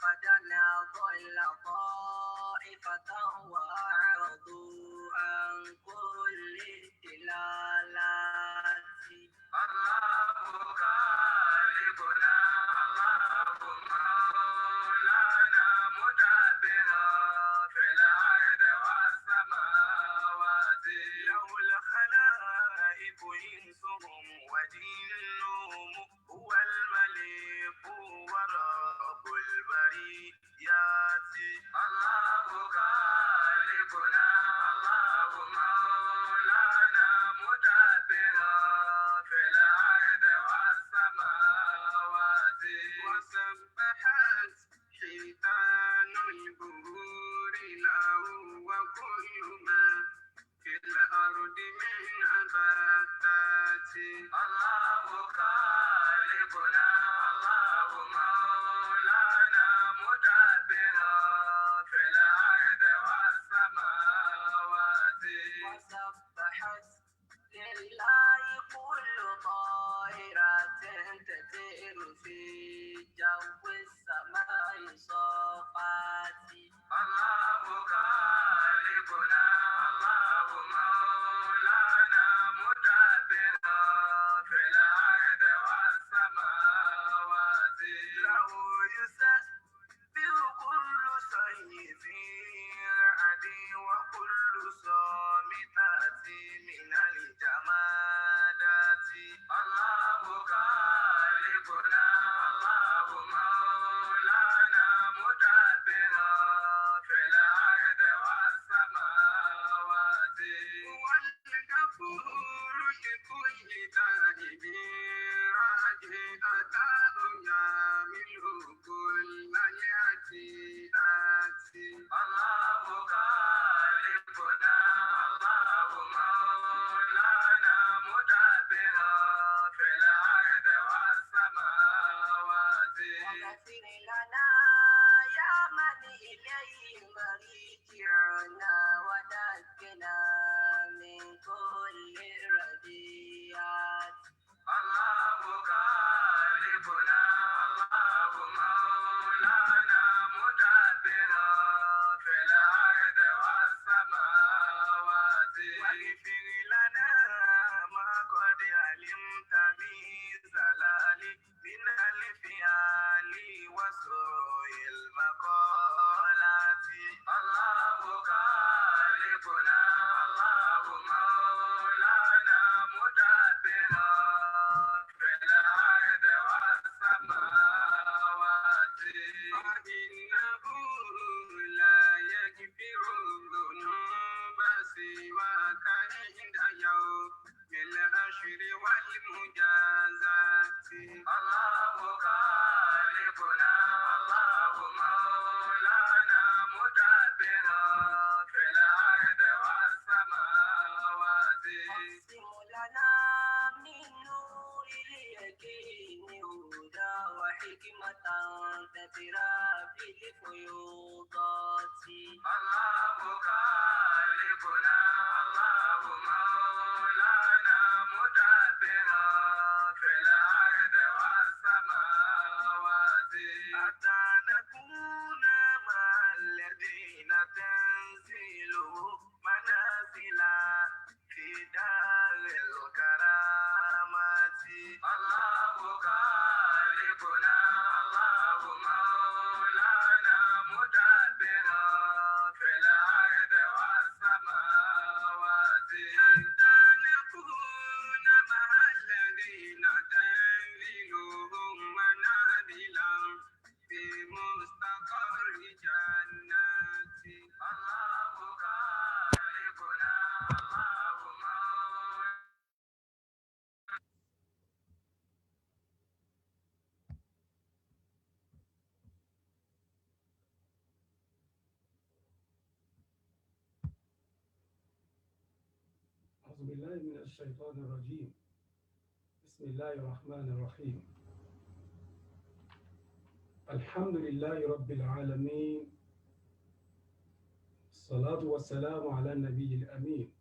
فدنا ضل طائفة وأعرضوا عن كل الدلالات. الله غالبنا الله مولانا مدبرا في الأرض والسماوات. له الخلائق إنسهم وجنهم هو الملك ورب البريات. الله غالبنا الله مولانا مدبرا في الأرض والسماوات. وسبحت حيتان البهور له وكل ما في الأرض من نباتات. الله خالقنا الله مولانا مدبرا في الأرض والسماوات. وسبحت لله كل طائرات تطير في جو السماء صافات. الله خالقنا الله مولانا مدبرا في الأرض والسماوات. له يسبح كل شيء في رعدي وكل صامتات من الجمادات. الله خالقنا الله مولانا مدبرا في الأرض والسماوات. هو الغفور لكل تائب راجع أتاه يعمل كل اليتيمات. الله خالقنا الله مولانا مدبرا في الأرض والسماوات. واغفر لنا يا من إليه مرجعنا ونجنا من كل الرديات. الله خالقنا الله مولانا مدبرا في الأرض والسماوات. واغفر لنا ما قد علمت من زلال من الفعال وسوء المقالات. الله خالقنا الله مولانا مدبرا في الأرض والسماوات. فإنه لا يغفر الذنوب سواك عند يوم الحشر والمجازات. الله خالقنا الله مولانا مدبرا في الأرض والسماوات. اقسم لنا من نور اليقين هدى وحكمة تترى بالفيوضات. الله خالقنا الله مولانا مدبرا في الأرض والسماوات. حتى نكون مع الذين تنزلوا منازلا في دار الكرامات. الله خالقنا الله مولانا مدبرا في الأرض والسماوات. حتى نكون مع الذين تنزلهم منازلا في مستقر جنات. الله خالقنا الله مولانا. أعوذ بالله من الشيطان الرجيم. بسم الله الرحمن الرحيم. الحمد لله رب العالمين. الصلاة والسلام على النبي الأمين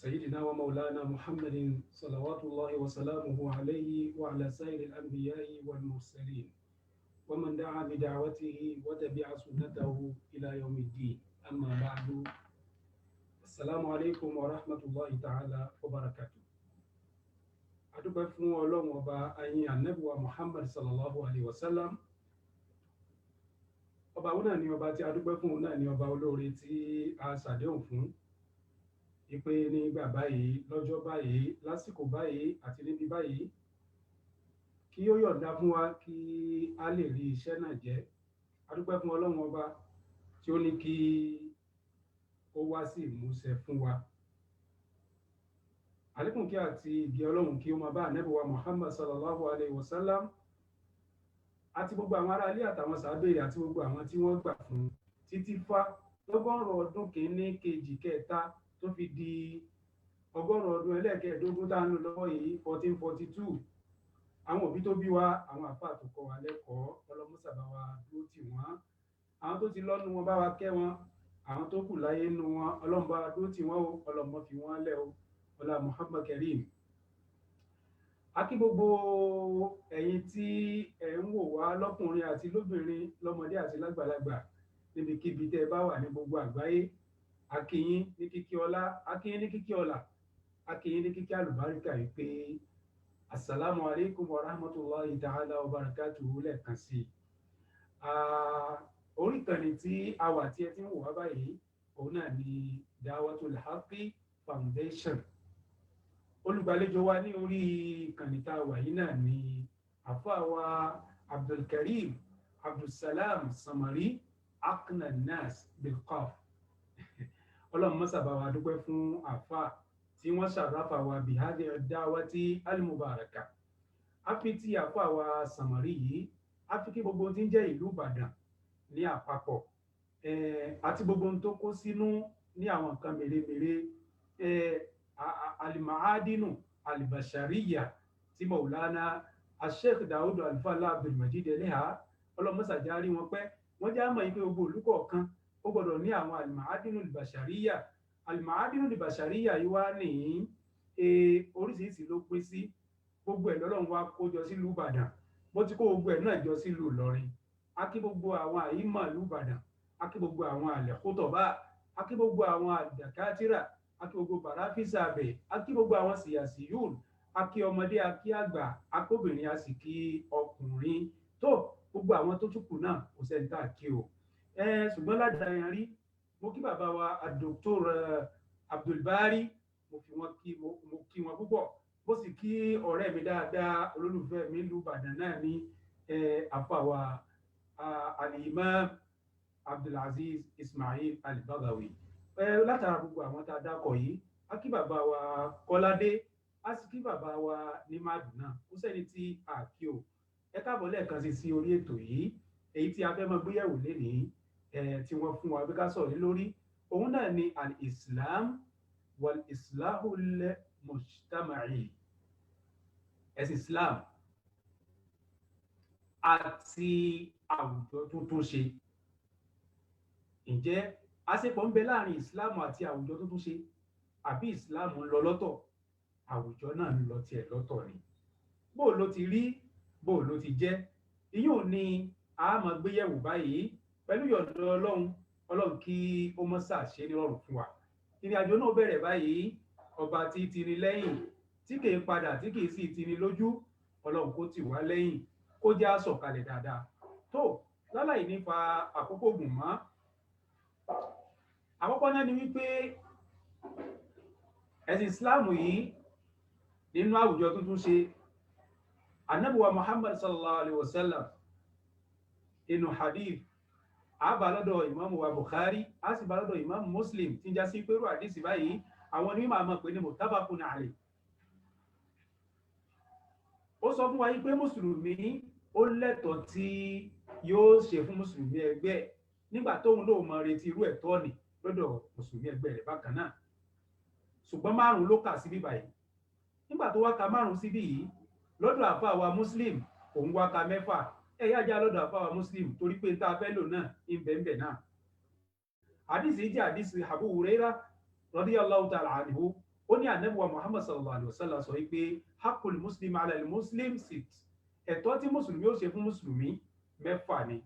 سيدنا ومولانا محمد صلوات الله وسلامه عليه وعلى سائر الأنبياء والمرسلين ومن دعا بدعوته وتبع سنته إلى يوم الدين. أما بعد، السلام عليكم ورحمة الله تعالى وبركاته. adúpẹ́ fún Ọlọ́run ọba, ayin Ànábì wa Muhammad sallallahu alaihi wasallam. Ọba òun náà ni ọba tí a dúpẹ́ fún, òun náà ni ọba olóore tí a ṣàdéhùn fún ìpè nígbà báyìí, lọ́jọ́ báyìí, lásìkò báyìí àti níbi báyìí kí ó yọ̀ǹda fún wa kí a lè rí iṣẹ́ náà jẹ́. A dúpẹ́ fún Ọlọ́run ọba tí ó ní kí ó wá sí ìmúṣẹ fún wa. Àlékún kí àti ìgẹ́ Ọlọ́run kí ó máa bá Ànábì wa Muhammad sallallahu alaihi wasallam àti gbogbo àwọn ará ilé àtàwọn sàábé àti gbogbo àwọn tí wọ́n gbà fún títí fá lọ́gọ́rùn ọdún kìíní, kejì, kẹta tó fi di ọgọ́rùn ọdún ẹlẹ́ẹ̀kẹ́ẹ̀dógún tá ń lò lọ́wọ́ yìí 1442. Àwọn òbí tó bí wa, àwọn àfáà tó kọ́ wa lẹ́kọ̀ọ́, ọlọ́mọ́sàbá wa dúró tì wọ́n. Àwọn tó ti lọ́nu wọn bá wa kẹ́ wọn, àwọn tó kù láyé nínú wọn ọlọ́mọba dúró tì wọ́n o, ọlọ́mọ fi wọ́n lẹ̀ o, ọlá Muhammad Karim. A kí gbogbo ẹ̀yin tí ẹ̀ ń wò wá lọ́kùnrin àti lóbìnrin, lọ́mọdé àti lágbàlagbà, níbikíbi tẹ́ ẹ bá wà ní gbogbo àgbáyé. A kí yín ní kíkí ọlá, a kí yín ní kíkí ọlá, a kí yín ní kíkí àlùbáríkà yìí pé assalamu alaikum wa rahmatullahi ta'ala wa barakatuhu lẹ́ẹ̀kan sí. Orí ìkànnì tí a wà tí ẹ ti ń wò wá báyìí, òun náà ni Da'watul Haqqi Foundation. Olùgbàlejò wa ní orí ìkànnì tá a wà yìí náà ni àfáà wa Abdulkarim Abdulsalam Samari Aqna Nas Bilqaf. Ọlọ́run mọ́sàbá wa dúpẹ́ fún àfáà tí wọ́n ṣàráfà wa bihadi da'wati al-mubaraka. A fi ti àfáà wa Samari yìí, a fi kí gbogbo tí ń jẹ́ ìlú Ìbàdàn ní àpapọ̀, àti gbogbo tó kó sínú ní àwọn nǹkan mèremère, al-ma'adinu al-bashariya tí Maulana Sheikh Daud Al-Fala Abdulmajid Eleha, ọlọ́mọ́sàjárí wọn pẹ́, wọ́n já mọ̀ pé gbogbo ìlú kọ̀ọ̀kan ó gbọ́dọ̀ ní àwọn al-ma'adinu al-bashariya. Al-ma'adinu al-bashariya yìí wá ní oríṣiríṣi ló pín sí, gbogbo ẹ̀ lọ́lọ́run wá kó jọ sílùú Ìbàdàn, bó ti kó gbogbo ẹ̀ náà jọ sílùú Ìlọrin. A kí gbogbo àwọn àyímọ̀ ìlú Ìbàdàn, a kí gbogbo àwọn al-khutaba, a kí gbogbo àwọn ad-dakatira, a kí gbogbo barafisa abẹ, a kí gbogbo àwọn siyasiyun, a kí ọmọdé, a kí àgbà, a kí obìnrin, a sì kí ọkùnrin. Tó gbogbo àwọn tó tún kù náà kò sẹ́ni tá a kí o. Ṣùgbọ́n ládàáyàn rí, mo kí bàbá wa Dr. Abdulbari, mo kí wọn púpọ̀. Mo sì kí ọ̀rẹ́ mi dáadáa, olólùfẹ́ mi ìlú Ìbàdàn náà ní àfáà wa Al-Imam Abdulaziz Ismail Al-Baghawi. Látara gbogbo àwọn tá a dákọ̀ yìí, a kí bàbá wa Kọ́ládé, a sì kí bàbá wa ní Mádùnà, kò sẹ́ni tí a kí o. Ẹ káàbọ̀ lẹ́ẹ̀kan sí orí ètò yìí, èyí tí a fẹ́ máa gbéyẹ̀wò lénìí, tí wọ́n fún wa bí ká sọ̀rọ̀ lórí, òun náà ni al-Islam wal-Islahul Mujtama'i. Ẹ̀sìn Islam àti àwùjọ tuntun ṣe. Ǹjẹ́ àṣepọ̀ ń bẹ láàrin ìsìláàmù àti àwùjọ tó tún ṣe, àbí ìsìláàmù ń lọ lọ́tọ̀, àwùjọ náà ń lọ tiẹ̀ lọ́tọ̀ ni? Bó ló ti rí, bó ló ti jẹ́? Ìyóò ni a máa gbéyẹ̀wò báyìí pẹ̀lú yọ̀ǹda Ọlọ́run kí ó mọ́ ṣàṣe ní rọrùn fún wa. Ìrìn àjò náà bẹ̀rẹ̀ báyìí, ọba tí tini lẹ́yìn, tí kìí padà, tí kìí sì tini lójú, Ọlọ́run kó tì wá lẹ́yìn, kó já sọ̀kalẹ̀ dáadáa. Tó láláì nípa àkókò gùn mọ́, àkọ́kọ́ náà ni wípé ẹ̀sìn Ìsìláàmù yìí nínú àwùjọ tuntun ṣe, Ànábì wa Muhammad sallallahu alaihi wasallam inú hadith, a bá lọ́dọ̀ Imam wa Bukhari, a sì bá lọ́dọ̀ Imam Muslim, tí ń já sí pẹ̀lú àdísì báyìí àwọn onímọ̀ àmọ́ pé ní muttafaqun alayh. Ó sọ fún wa yí pé mùsùlùmí ó lẹ́tọ̀ọ́ tí yóò ṣe fún mùsùlùmí ẹgbẹ́ nígbà tóun lóò mọ retí irú ẹ̀tọ́ ni lọ́dọ̀ mùsùlùmí ẹgbẹ́ rẹ̀ bákan náà. Ṣùgbọ́n márùn ló kà síbí báyìí. Nígbà tó wá ka márùn síbí yìí, lọ́dọ̀ àfáà wa Muslim òun wá ka mẹ́fà. Ẹ̀yà já lọ́dọ̀ àfáà wa Muslim torí pé tá a fẹ́ lò náà ìbẹ̀ǹbẹ̀ náà. Àdìsí jẹ́ àdìsí Abu Hurairah radiyallahu ta'ala anhu, ó ní ànábì wa Muhammad sallallahu alaihi wasallam sọ wípé hakul muslim ala al muslim sit, ẹ̀tọ́ tí mùsùlùmí ó ṣe fún mùsùlùmí mẹ́fà ni.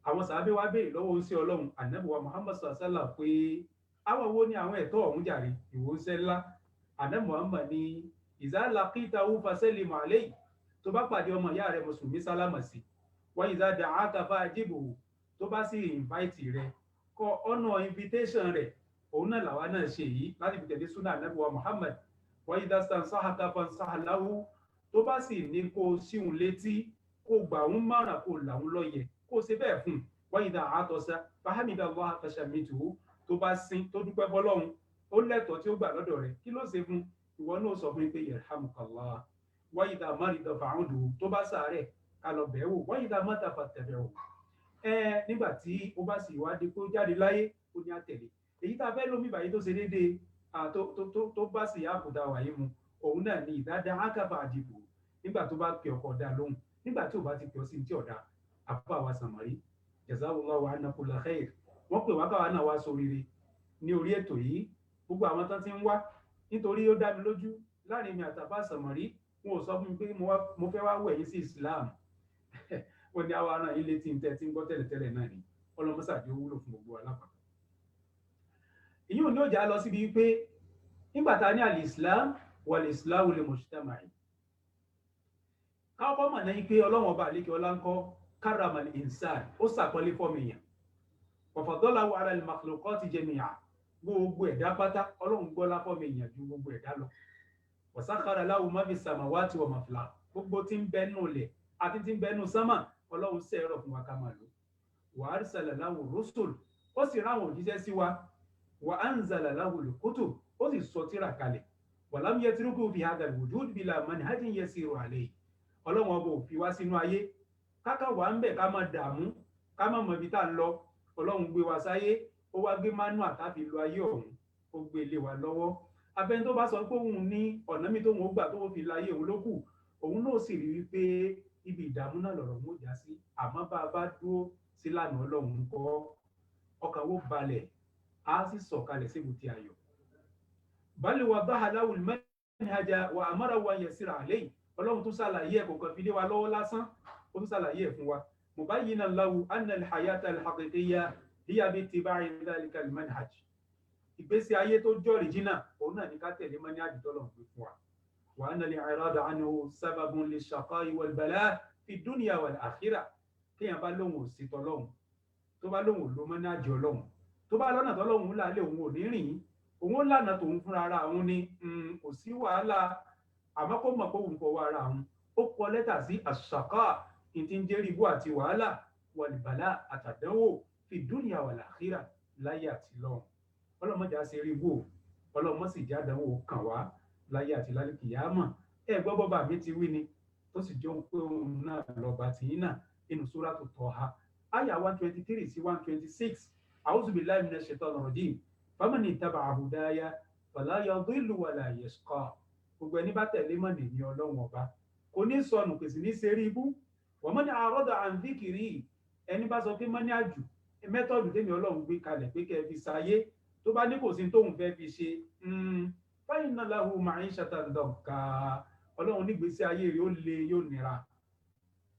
àwọn sàábé wa béèrè lọ́wọ́ ń ṣe ọlọ́run ànábì wa Muhammad sallallahu alaihi wasallam pé àwọn wo ni àwọn ẹ̀tọ́ ọ̀hún jàre ìwò ń ṣe ńlá. ànábì Muhammad ní iza laqitahu fasallim alayhi, tó bá pàdé ọmọ ìyá rẹ mùsùlùmí sálámà sí. wa iza da'aka fa'ajibhu, tó bá sì invite rẹ kọ ọ̀nà invitation rẹ̀, òun náà làwa náà ṣe yìí láti fi tẹ̀lé súnà ànábì wa Muhammad. wa idha stansahaka fansah lahu, tó bá sì ní kó síhun létí kó gbà ń márùn kó làwọn lọ́yẹ̀ kó ṣe bẹ́ẹ̀ fún. wa idha atasa fahamidallaha fashamituhu, tó bá sín tó dúpẹ́ fọlọ́run ó lẹ́tọ̀ọ́ tí ó gbà lọ́dọ̀ rẹ̀, kí ló ṣe fún? ìwọ náà sọ fún pé yarhamukallah. wa idha marida fa'udu, tó bá ṣàárẹ̀ ká lọ bẹ̀ẹ́ wò. wa idha mata fattabi'u, nígbà tí ó bá sì wádìí kó jáde láyé ó ní àtẹ̀lé. èyí tá a fẹ́ lómi báyìí tó ṣe déédéé tó bá sì àkùdá wàyí mu, òun náà ní ìdádá ákàfà àdìbò, nígbà tó bá pè ọkọ̀ dá lóhùn, nígbà tí ò bá ti pè ọ sí ti ọ̀dà. àfáà wa Sàmárì jazawallahu anna kulla khair, wọ́n pè wá káwa náà wá sóríire ní orí ètò yìí. gbogbo àwọn tán ti ń wá, nítorí ó dá mi lójú láàrin mi àtàfáà Sàmárì, wọn ò sọ fún mi pé mo fẹ́ wá wẹ̀yìn sí Islam. wọ́n ní àwa náà ilé tí ń tẹ́ tí ń gbọ́ tẹ́lẹ̀tẹ́lẹ̀ náà ni, ọlọ́mọsàdé ó wúlò fún gbogbo alápapọ̀. ìyún ní ó jà lọ síbi wípé nígbà tá a ní al-Islam wal-Islahu lil-mujtama'i, káwọ́ mọ̀ náà pé ọlọ́wọ́n ọba àlékè ọlá ń kọ́ karrama al-insan, ó sàpọ́nlé fọ́ọ̀mù èèyàn. wa faddalahu ala al-makhluqati jami'a, gbogbo ẹ̀dá pátá ọlọ́run gbọ́lá fọ́ọ̀mù èèyàn ju gbogbo ẹ̀dá lọ. wa sakhkhara lahu ma fi samawati wa ma fil ard, gbogbo tí ń bẹ́nu lẹ̀ àti tí ń bẹ́nu sánmà ọlọ́run sẹ́rọ̀ fún wa ká máa lò. wa arsala lahu rusul, ó sì ráwọn òjíṣẹ́ sí wa. wa anzala lahu al-kutub, ó sì sọ tírà kalẹ̀. wa lam yatruku fi hadha al-wujud bila manhajin yasiru alayhi, ọlọ́run ọba ò fi wá sínú ayé káká wà ń bẹ̀ ká máa dààmú ká má mọ ibi tá ń lọ. ọlọ́run gbé wa sáyé, ó wá gbé mánú àtàfi lo ayé ọ̀hún, ó gbé lé wa lọ́wọ́. abẹ́ni tó bá sọ pé òun ní ọ̀nà mi tóun ó gbà tó fi láyé òun lókù, òun náà sì rí wípé ibi ìdààmú náà lọ̀rọ̀ mú já sí. àmọ́ bá a bá dúró sílànà ọlọ́run kọ́, ọkàn wo balẹ̀, á sì sọ̀kalẹ̀ sí ibùtí ayọ̀. bal wadaha lahu al-manhaja wa amarahu an yasira alayhi, ọlọ́run tún ṣàlàyé ẹ̀ kò kàn fi lé wa lọ́wọ́ lásán, ó tún ṣàlàyé ẹ̀ fún wa. mubayyinan lahu anna al-hayata al-haqiqiyya hiya bi ittiba'i dhalika al-manhaj, ìgbésí ayé tó jọ́ rìjìnà òun náà ní ká tẹ̀lé mọ́ ní àdìtọ́lọ́run pé fún wa. wa anna al-i'rada anhu sababun lish-shaqa'i wal-bala' fi dunya wal-akhirah, kéèyàn bá lóhùn òsì tọ́lọ́hùn, tó bá lóhùn ló mọ́ ní àjọ ọlọ́hùn, tó bá lọ́nà tọ́lọ́hùn lálẹ́ òun ò ní rìn, òun ó lànà tòun fúnra ara òun ni, kò sí wàhálà. àmọ́ kó mọ̀ pé òun fọwọ́ ara òun, ó kọ lẹ́tà sí àṣàkà, ìtì ń jẹ́ ribú àti wàhálà, wal-bala' àtàdánwò fi dunya wal-akhirah, láyé àti lọ́run. ọlọ́mọdé á ṣe ribú, ọlọ́mọ sì já dánwò kàn wá láyé àti lálẹ́ kìyámà. ẹ gbọ́ bọ́ba mi ti wí ni, tó sì jọ pé òun náà lọ́ba tìyín náà inú Suratu Taha àyà 123 sí 126. a'udhu billahi minash shaitanir rajim. faman ittaba'a hudaya fala yadhillu wala yashqa, gbogbo ẹni bá tẹ̀lé mọ̀nì ní ọlọ́run ọba kò ní sọnù, kò sì ní ṣe rí ibú. wa man a'rada an dhikri, ẹni bá sọ pé mọ́ní àjù mẹ́tọ́ọ̀dù tèmi ọlọ́run gbé kalẹ̀ pé kẹ́ ẹ fi ṣayé, tó bá ní kò sí tóun fẹ́ fi ṣe, fa inna lahu ma'ishatan danka, ọlọ́run nígbésí ayé rẹ̀ ó le yóò nira.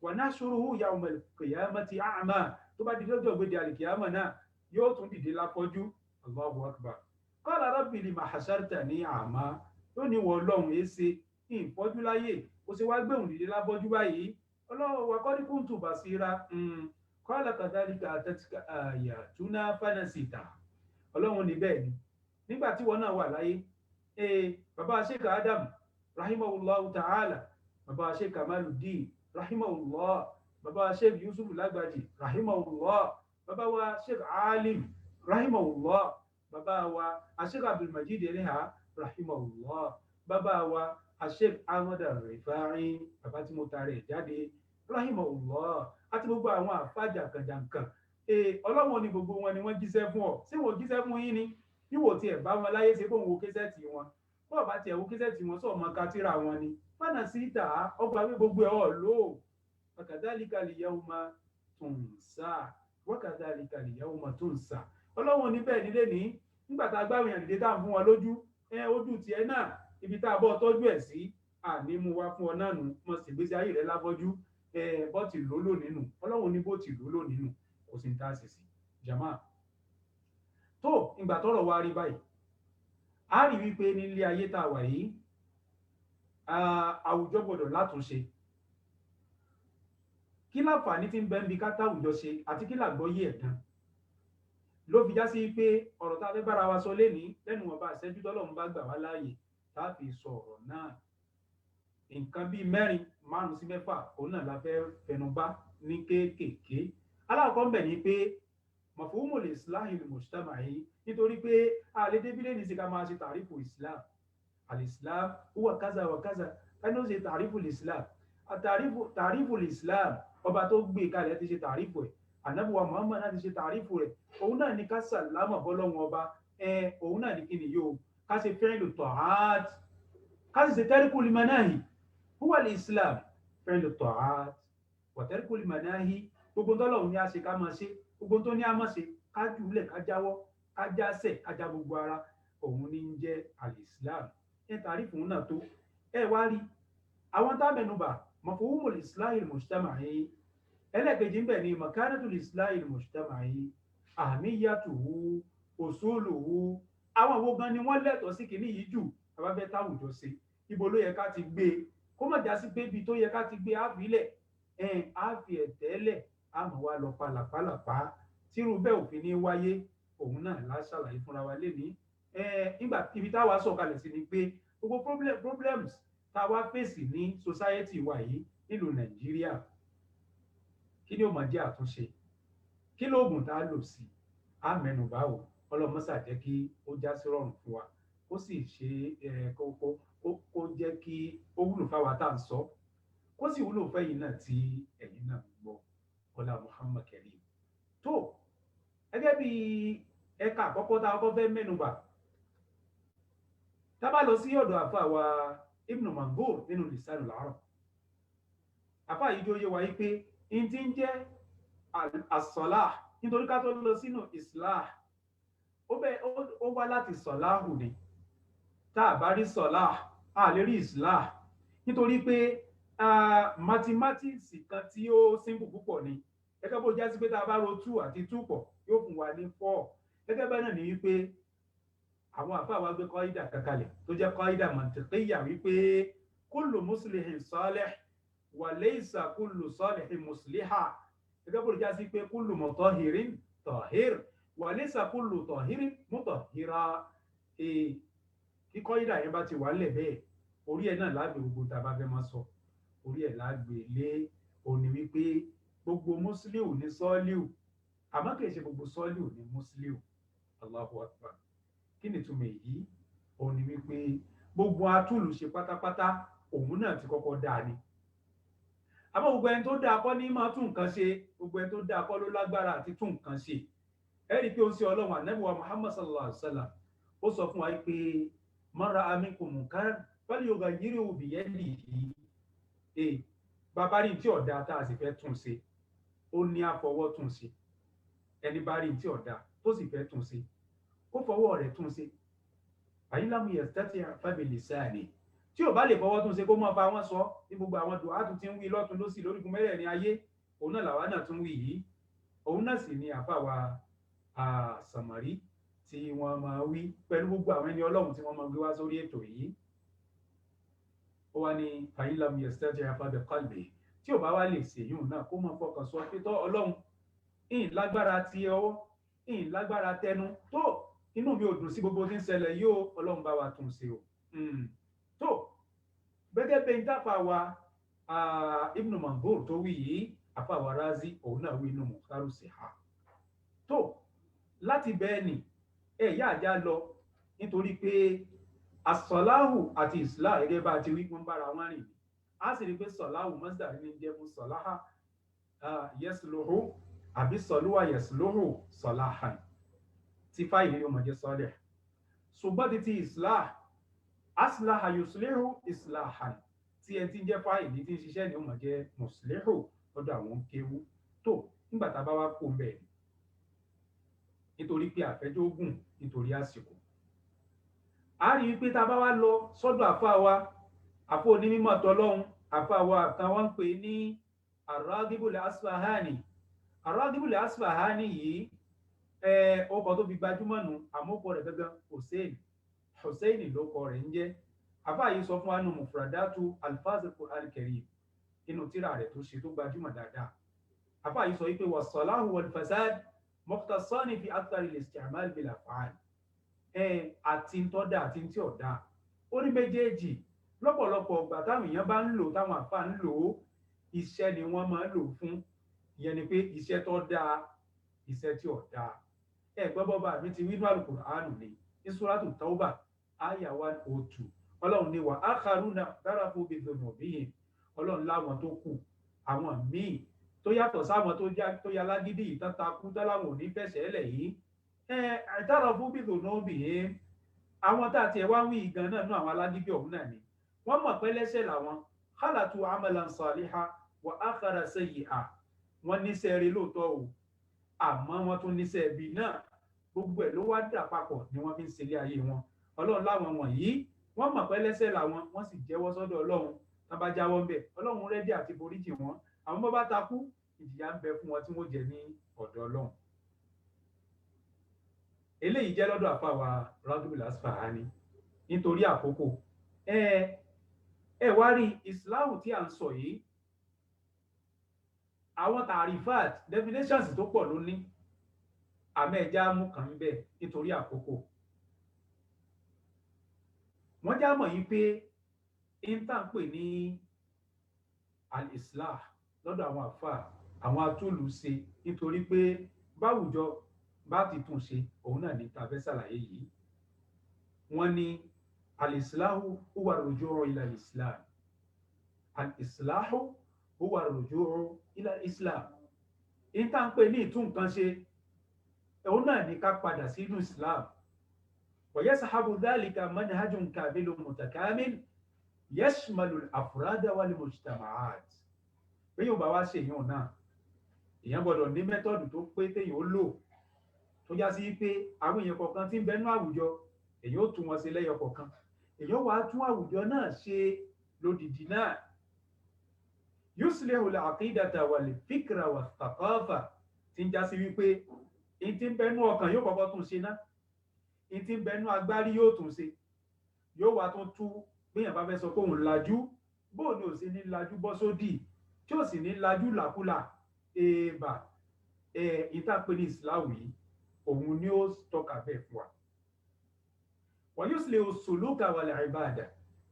wa nahshuruhu yawmal qiyamati a'ma, tó bá di lọ́jọ́ gbé di àlìkìyàmà náà yóò tún dìde láfọ́jú. Allahu akbar. qala rabbi lima hashartani a'ma, ó ní wọ ọlọ́run èsè ìfọ́jú láyé, ó sì wá gbéhùn dìde lábọ́jú báyìí. ọlọ́run wa qad kuntu basira. qala kadhalika atatka ayatuna fanasita, ọlọ́run ní bẹ́ẹ̀ ni nígbà tí wọn náà wà láyé. bàbá Sheikh Adam rahimahullahu ta'ala, bàbá Sheikh Kamaluddin rahimahullah, bàbá Sheikh Yusuf Lagbaji rahimahullah, bàbá wa Sheikh Alim rahimahullah, bàbá wa Sheikh Abdul Majid Eleha rahimahullah, bàbá wa Sheikh Ahmad Al-Rifai, bàbá tí mo tarẹ̀ jáde rahimahullah, àti gbogbo àwọn àfájà kànjàǹkàn. ọlọ́wọ́n ni gbogbo wọn ni wọ́n jíṣẹ́ fún ọ, sí wọn jíṣẹ́ fún yín ni, bí wò tiẹ̀ bá wọn láyé ṣe kó wo késẹ́ẹ̀tì wọn, bọ́ọ̀ bá tiẹ̀ wo késẹ́ẹ̀tì wọn sọ̀ọ́ mọ kátìrà wọn ni. fánà sí ìta ọgbà wí gbogbo ẹ̀ ọ̀ lò. wakadhalika al-yawma tunsa, wakadhalika al-yawma tunsa, ọlọ́wọ́n níbẹ̀ nílé ní nígbà tá a gbáwọn èèyàn dìde tá à ń fún wọn lójú, ojú tiẹ̀ náà ibi tá a bọ́ tọ́jú ẹ̀ sí àní mú wá fún ọ náà nù mọ̀ sí ìgbésí ayé rẹ láfọ́jú bó ti lò lónìí nù ọlọ́run ní bó ti lò lónìí nù kò sí ní tá a sì sí jama tó ìgbà tọ́rọ̀ wá rí báyìí a rí wípé nílé ayé tá a wà yìí àwùjọ gbọdọ̀ látúnṣe kí láǹfààní tí ń bẹ ń bi ká táwùjọ ṣe àti kí làgbọ́yé ẹ̀ gan ló fi já sí pé ọ̀rọ̀ tá a fẹ́ bára wa sọ lénìí lẹ́nu wọn bá ṣẹ́jú tọ́lọ́run bá gbà wá láàyè tá a fi sọ ọ̀rọ̀ náà nǹkan bíi mẹ́rin márùn sí mẹ́fà òun náà la fẹ́ fẹnubá ní kéékèèké alákọ̀ọ́ ń bẹ̀ ni pé mafhumul islahi al-mujtama'i nítorí pé àlè débílẹ̀ ní sí ká máa ṣe tàrífù islam al-islam huwa kaza wa kaza ká ní ó ṣe tàrífù islam tàrífù islam ọba tó gbé kalẹ̀ ti ṣe tàrífù ẹ̀ ànábùwà muhammad náà ti ṣe tàrífù rẹ̀ òun náà ní ká sàlámà bọ́lọ́wọ́n ọba òun náà ní kí ni yóò ká ṣe fi'lu ta'at ká sì ṣe tarku al-manahi huwa al-islam fi'lu ta'at wa tarku al-manahi gbogbo tọ́lọ́run ní a ṣe ká máa ṣe gbogbo tó ní a máa ṣe ká jùlẹ̀ ká jáwọ́ ká jásẹ̀ ká já gbogbo ara òun ní ń jẹ́ al-islam tàrífù náà tó wá rí àwọn tábẹ̀nubà mafhumul islahi al-mujtama'i ẹlẹ́kejì ń bẹ̀ ni makanatul islahi al-mujtama'i ahmiyatuhu usuluhu àwọn wo gan ni wọ́n lẹ́tọ̀ọ́ sí kìíní yìí jù abáfẹ́ táwùjọ ṣe ibo ló yẹ ká ti gbé kó má já sí pé ibi tó yẹ ká ti gbé àfilẹ̀ àfi ẹ̀tẹ́lẹ̀ àmọ́ wa lọ palàpalàpá tírú bẹ́ẹ̀ òfin ní wáyé òun náà la ṣàlàyé fúnra wa lénìí nígbà ibi táwa sọ̀kalẹ̀ sí ni pé gbogbo problems tá a wá fèsì ní society wa yìí nílùú nàìjíríà kí ni ó máa jẹ́ àtúnṣe kí lóògùn tá a lò sí á mẹ́nubà o ọlọ́mọ́sà jẹ́ kí ó já sí rọrùn fún wa ó sì ṣe kó jẹ́ kí ó wúlò fáwa tá à ń sọ kó sì wúlò fẹ́yìn náà tí ẹ̀yin náà gbọ́ ọlá muhammad karim tó gẹ́gẹ́ bí ẹ̀ka àkọ́kọ́ tá a kọ́ fẹ́ mẹ́nubà tá a bá lọ sí ọ̀dọ̀ àfa wa ibn mangur nínú lisanul arab àfa yìí tó yé wa yìí pé in ti ń jẹ́ as-salah nítorí ká tó lọ sínú islah ó wá láti sọ̀láhù ni tá a bá rí salah a lè rí islah nítorí pé mathematics kan tí ó simple púpọ̀ ni gẹ́gẹ́ bó jásí pé tá a bá ro 2 àti 2 pọ̀ yóò fún wa ní 4 gẹ́gẹ́ bẹ́ẹ̀ náà ni wípé àwọn àfáà wa gbé kọ́ídà kankalẹ̀ tó jẹ́ kọ́ídà mantiqiyya wípé kullu muslihin salih wa laysa kullu salihin musliha gẹ́gẹ́ bó jásí pé kullu mutahirin tahir wa laysa kullu tahirin mutahhira kí kọ́ídà yẹn bá ti wà lẹ̀ bẹ́ẹ̀ orí ẹ̀ náà láàgbé gbogbo tá a bá fẹ́ máa sọ orí ẹ̀ láàgbé lé òní wípé gbogbo musliu ní sọ́ọ́líù àmọ́ kìí ṣe gbogbo sọ́ọ́líù ní musliu Allahu akbar kí ni túmọ̀ èyí òun ni wípé gbogbo atúlù ṣe pátápátá òun náà ti kọ́kọ́ dáa ni àmọ́ gbogbo ẹni tó dáa kọ́ ní máa tún nǹkan ṣe gbogbo ẹni tó dáa kọ́ ló lágbára àti tún nǹkan ṣe ẹ rí i pé ó ń ṣe ọlọ́run ànábì wa muhammad sallallahu alaihi wa sallam ó sọ fún wa pé man ra'a minkum munkaran falyughayyirhu biyadihi bàbá rí tí ọ̀dà tá a sì fẹ́ tún ṣe ó ní àfọwọ́ tún ṣe ẹni bá rí tí ọ̀dà tó sì fẹ́ tún ṣe ó fọwọ́ rẹ̀ tún ṣe àyílámù yastati' fa bilisani tí ò bá lè fọwọ́ tún ṣe kó máa bá wọn sọ ní gbogbo àwọn dùhátù tí ń wí lọ́tún lósì lórígun mẹ́rẹ̀ẹ̀rin ayé òun náà làwa náà tún wí yìí òun náà sì ni àfàwà Sàmárì tí wọ́n máa wí pẹ̀lú gbogbo àwọn ẹni ọlọ́run tí wọ́n máa gbé wá sórí ètò yìí ó wá ní àyílámù yastati' fa biqalbi tí ò bá wá lè ṣèyún náà kó máa fọkàn sọ pé tọ́ ọlọ́run ìyìn lágbára ti ọwọ́ ìyìn lágbára tẹnu tó inú mi ò dùn sí gbogbo tí ń ṣẹlẹ̀ yóò ọlọ́run bá wa tún ṣe o tó gẹ́gẹ́ bẹ́ẹ̀ dáfà wa ibn manzur tó wí yìí àfàwà razi òun náà wí inú mọ̀kárù sí ha tó láti bẹ́ẹ̀ ni yá àjá lọ nítorí pé asọ̀láhù àti islah gẹ́gẹ́ bá ti wí wọ́n bára wọn rìn á sì rí pé sọ̀láhù masdar ní jẹ́ fún sọ̀láhà yasluhu àbí sọ̀lúwà yasluhu sọ̀láhàn tí fáìlì yóò mọ̀ jẹ́ sọ́lẹ̀ ṣùgbọ́n ti islah aslaha yuslihu islahan tí ẹ ti ń jẹ́ fáìlì tí ń ṣiṣẹ́ ni ó mọ̀ jẹ́ muslihu lọ́dọ̀ àwọn kéwú tó nígbà tá a bá wá kó bẹ́ẹ̀ nítorí pé àfẹ́jọ́ ogun nítorí àsìkò a rí wípé tá a bá wá lọ sọ́dọ̀ àfa wa àfọ onímọ̀ tọlọ́hun àfa wa kan wọ́n ń pè ní Ar-Raghibul Asfahani. Ar-Raghibul Asfahani yìí ọkọ̀ tó fi gbajúmọ̀ nù àmọ́kọ rẹ̀ gangan Hussein ló kọ rẹ̀ ń jẹ́. àfa yìí sọ fún wa nù Mufradatu Alfazil Qur'an Karim inú tírà rẹ̀ tó ṣe tó gbajúmọ̀ dáadáa. àfa yìí sọ wípé was-salahu wal-fasad mukhtassani fi akthar al-isti'mal bil-af'al. Àti tọ́da àti tí ọ̀dà ó ní méjèèjì lọ́pọ̀lọpọ̀ ọgbà táwọn èèyàn bá ń lò táwọn àfa ń lò ó iṣẹ́ ni wọ́n máa ń lò fún. ìyẹn ni pé iṣẹ́ tó dáa iṣẹ́ tí ọ̀dà. Gbọ́ bọ́ba mi ti wínú Al-Qur'anu ni ní Suratu Tawbah àyà 102 ọlọ́run ní wa akharuna tarafu bi dhunubihim ọlọ́run láwọn tó kù àwọn míì tó yàtọ̀ sáwọn tó yá lágídí ìtàn takú táláwọn ò ní fẹsẹ̀ ẹlẹ̀ yìí tarafu bi dhunubihim àwọn tá a tiẹ̀ wá wí gan náà nú àwọn alágídí ọ̀hún náà ni wọ́n mọ̀ pé lẹ́sẹ̀ làwọn khalatu amalan saliha wa akhara sayyi'a wọ́n níṣẹ́ rí lóòótọ́ o àmọ́ wọ́n tún níṣẹ́ ẹbí náà gbogbo ẹ̀ ló wá dà papọ̀ ni wọ́n fi ń ṣẹlẹ̀ ayé wọn ọlọ́run láwọn wọ̀nyí wọ́n mọ̀ pé lẹ́sẹ̀ làwọn wọ́n sì jẹ́wọ́ sọ́dọ̀ ọlọ́run tán bá jáwọ́ ń bẹ̀ ọlọ́run rẹ́dí àti foríjì wọn àwọn bọ́ bá takú ìjìyà ń bẹ fún wọn tí wọ́n jẹ ní ọ̀dọ̀ ọlọ́run. eléyìí jẹ́ lọ́dọ̀ àfàwà Raghibul Asfahani nítorí àkókò ẹ wá rí ìsìláàmù tí à ń sọ yìí àwọn tàrífàt definitions tó pọ̀ ló ní àmẹ́ẹ̀já mú kàn ń bẹ̀ nítorí àkókò. wọ́n já mọ̀ yí pé intanpe ní al-islah lọ́dọ̀ àwọn àfà àwọn atúlùṣe nítorí pé báwùjọ bá ti tún ṣe òun náà ní tàbẹ́ sàlàyé yìí. wọ́n ní al-islahu huwa ar-rujuu ila al-islam al-islahu huwa ar-rujuu ila al-islam. intanpe ní ìtún nǹkan ṣe òun náà ní ká padà sínú islam. ويصحب ذلك منهج كامل متكامل يشمل الافراد والمجتمعات. bí yóò bá wá ṣe èèyàn náà èèyàn gbọ́dọ̀ ní mẹ́tọ́dù tó pé téèyàn ó lò tó já sí pé àwọn èèyàn kọ̀ọ̀kan tí ń bẹnú àwùjọ èèyàn ó tún wọn ṣe lẹ́yọ kọ̀ọ̀kan èèyàn wàá tún àwùjọ náà ṣe lódìdí náà. يصلح العقيدة والفكر والثقافة tí ń já sí wípé èyí tí ń bẹnú ọkàn yóò kọ́kọ́ tún ṣe náà ìtí ń bẹnú agbárí yóò tún ṣe yóò wá tún tú bíyàn bá fẹ́ sọ pé òun lajú bóò ni ò sí ní lajú bọ́ sódì tí ò sì ní lajú làkúlà èèbà ìtàpé ní ìsìláwì yìí òun ni ó tọ́ka bẹ́ẹ̀ fún wa. wọ́n yóò sì lè suluka wal ibada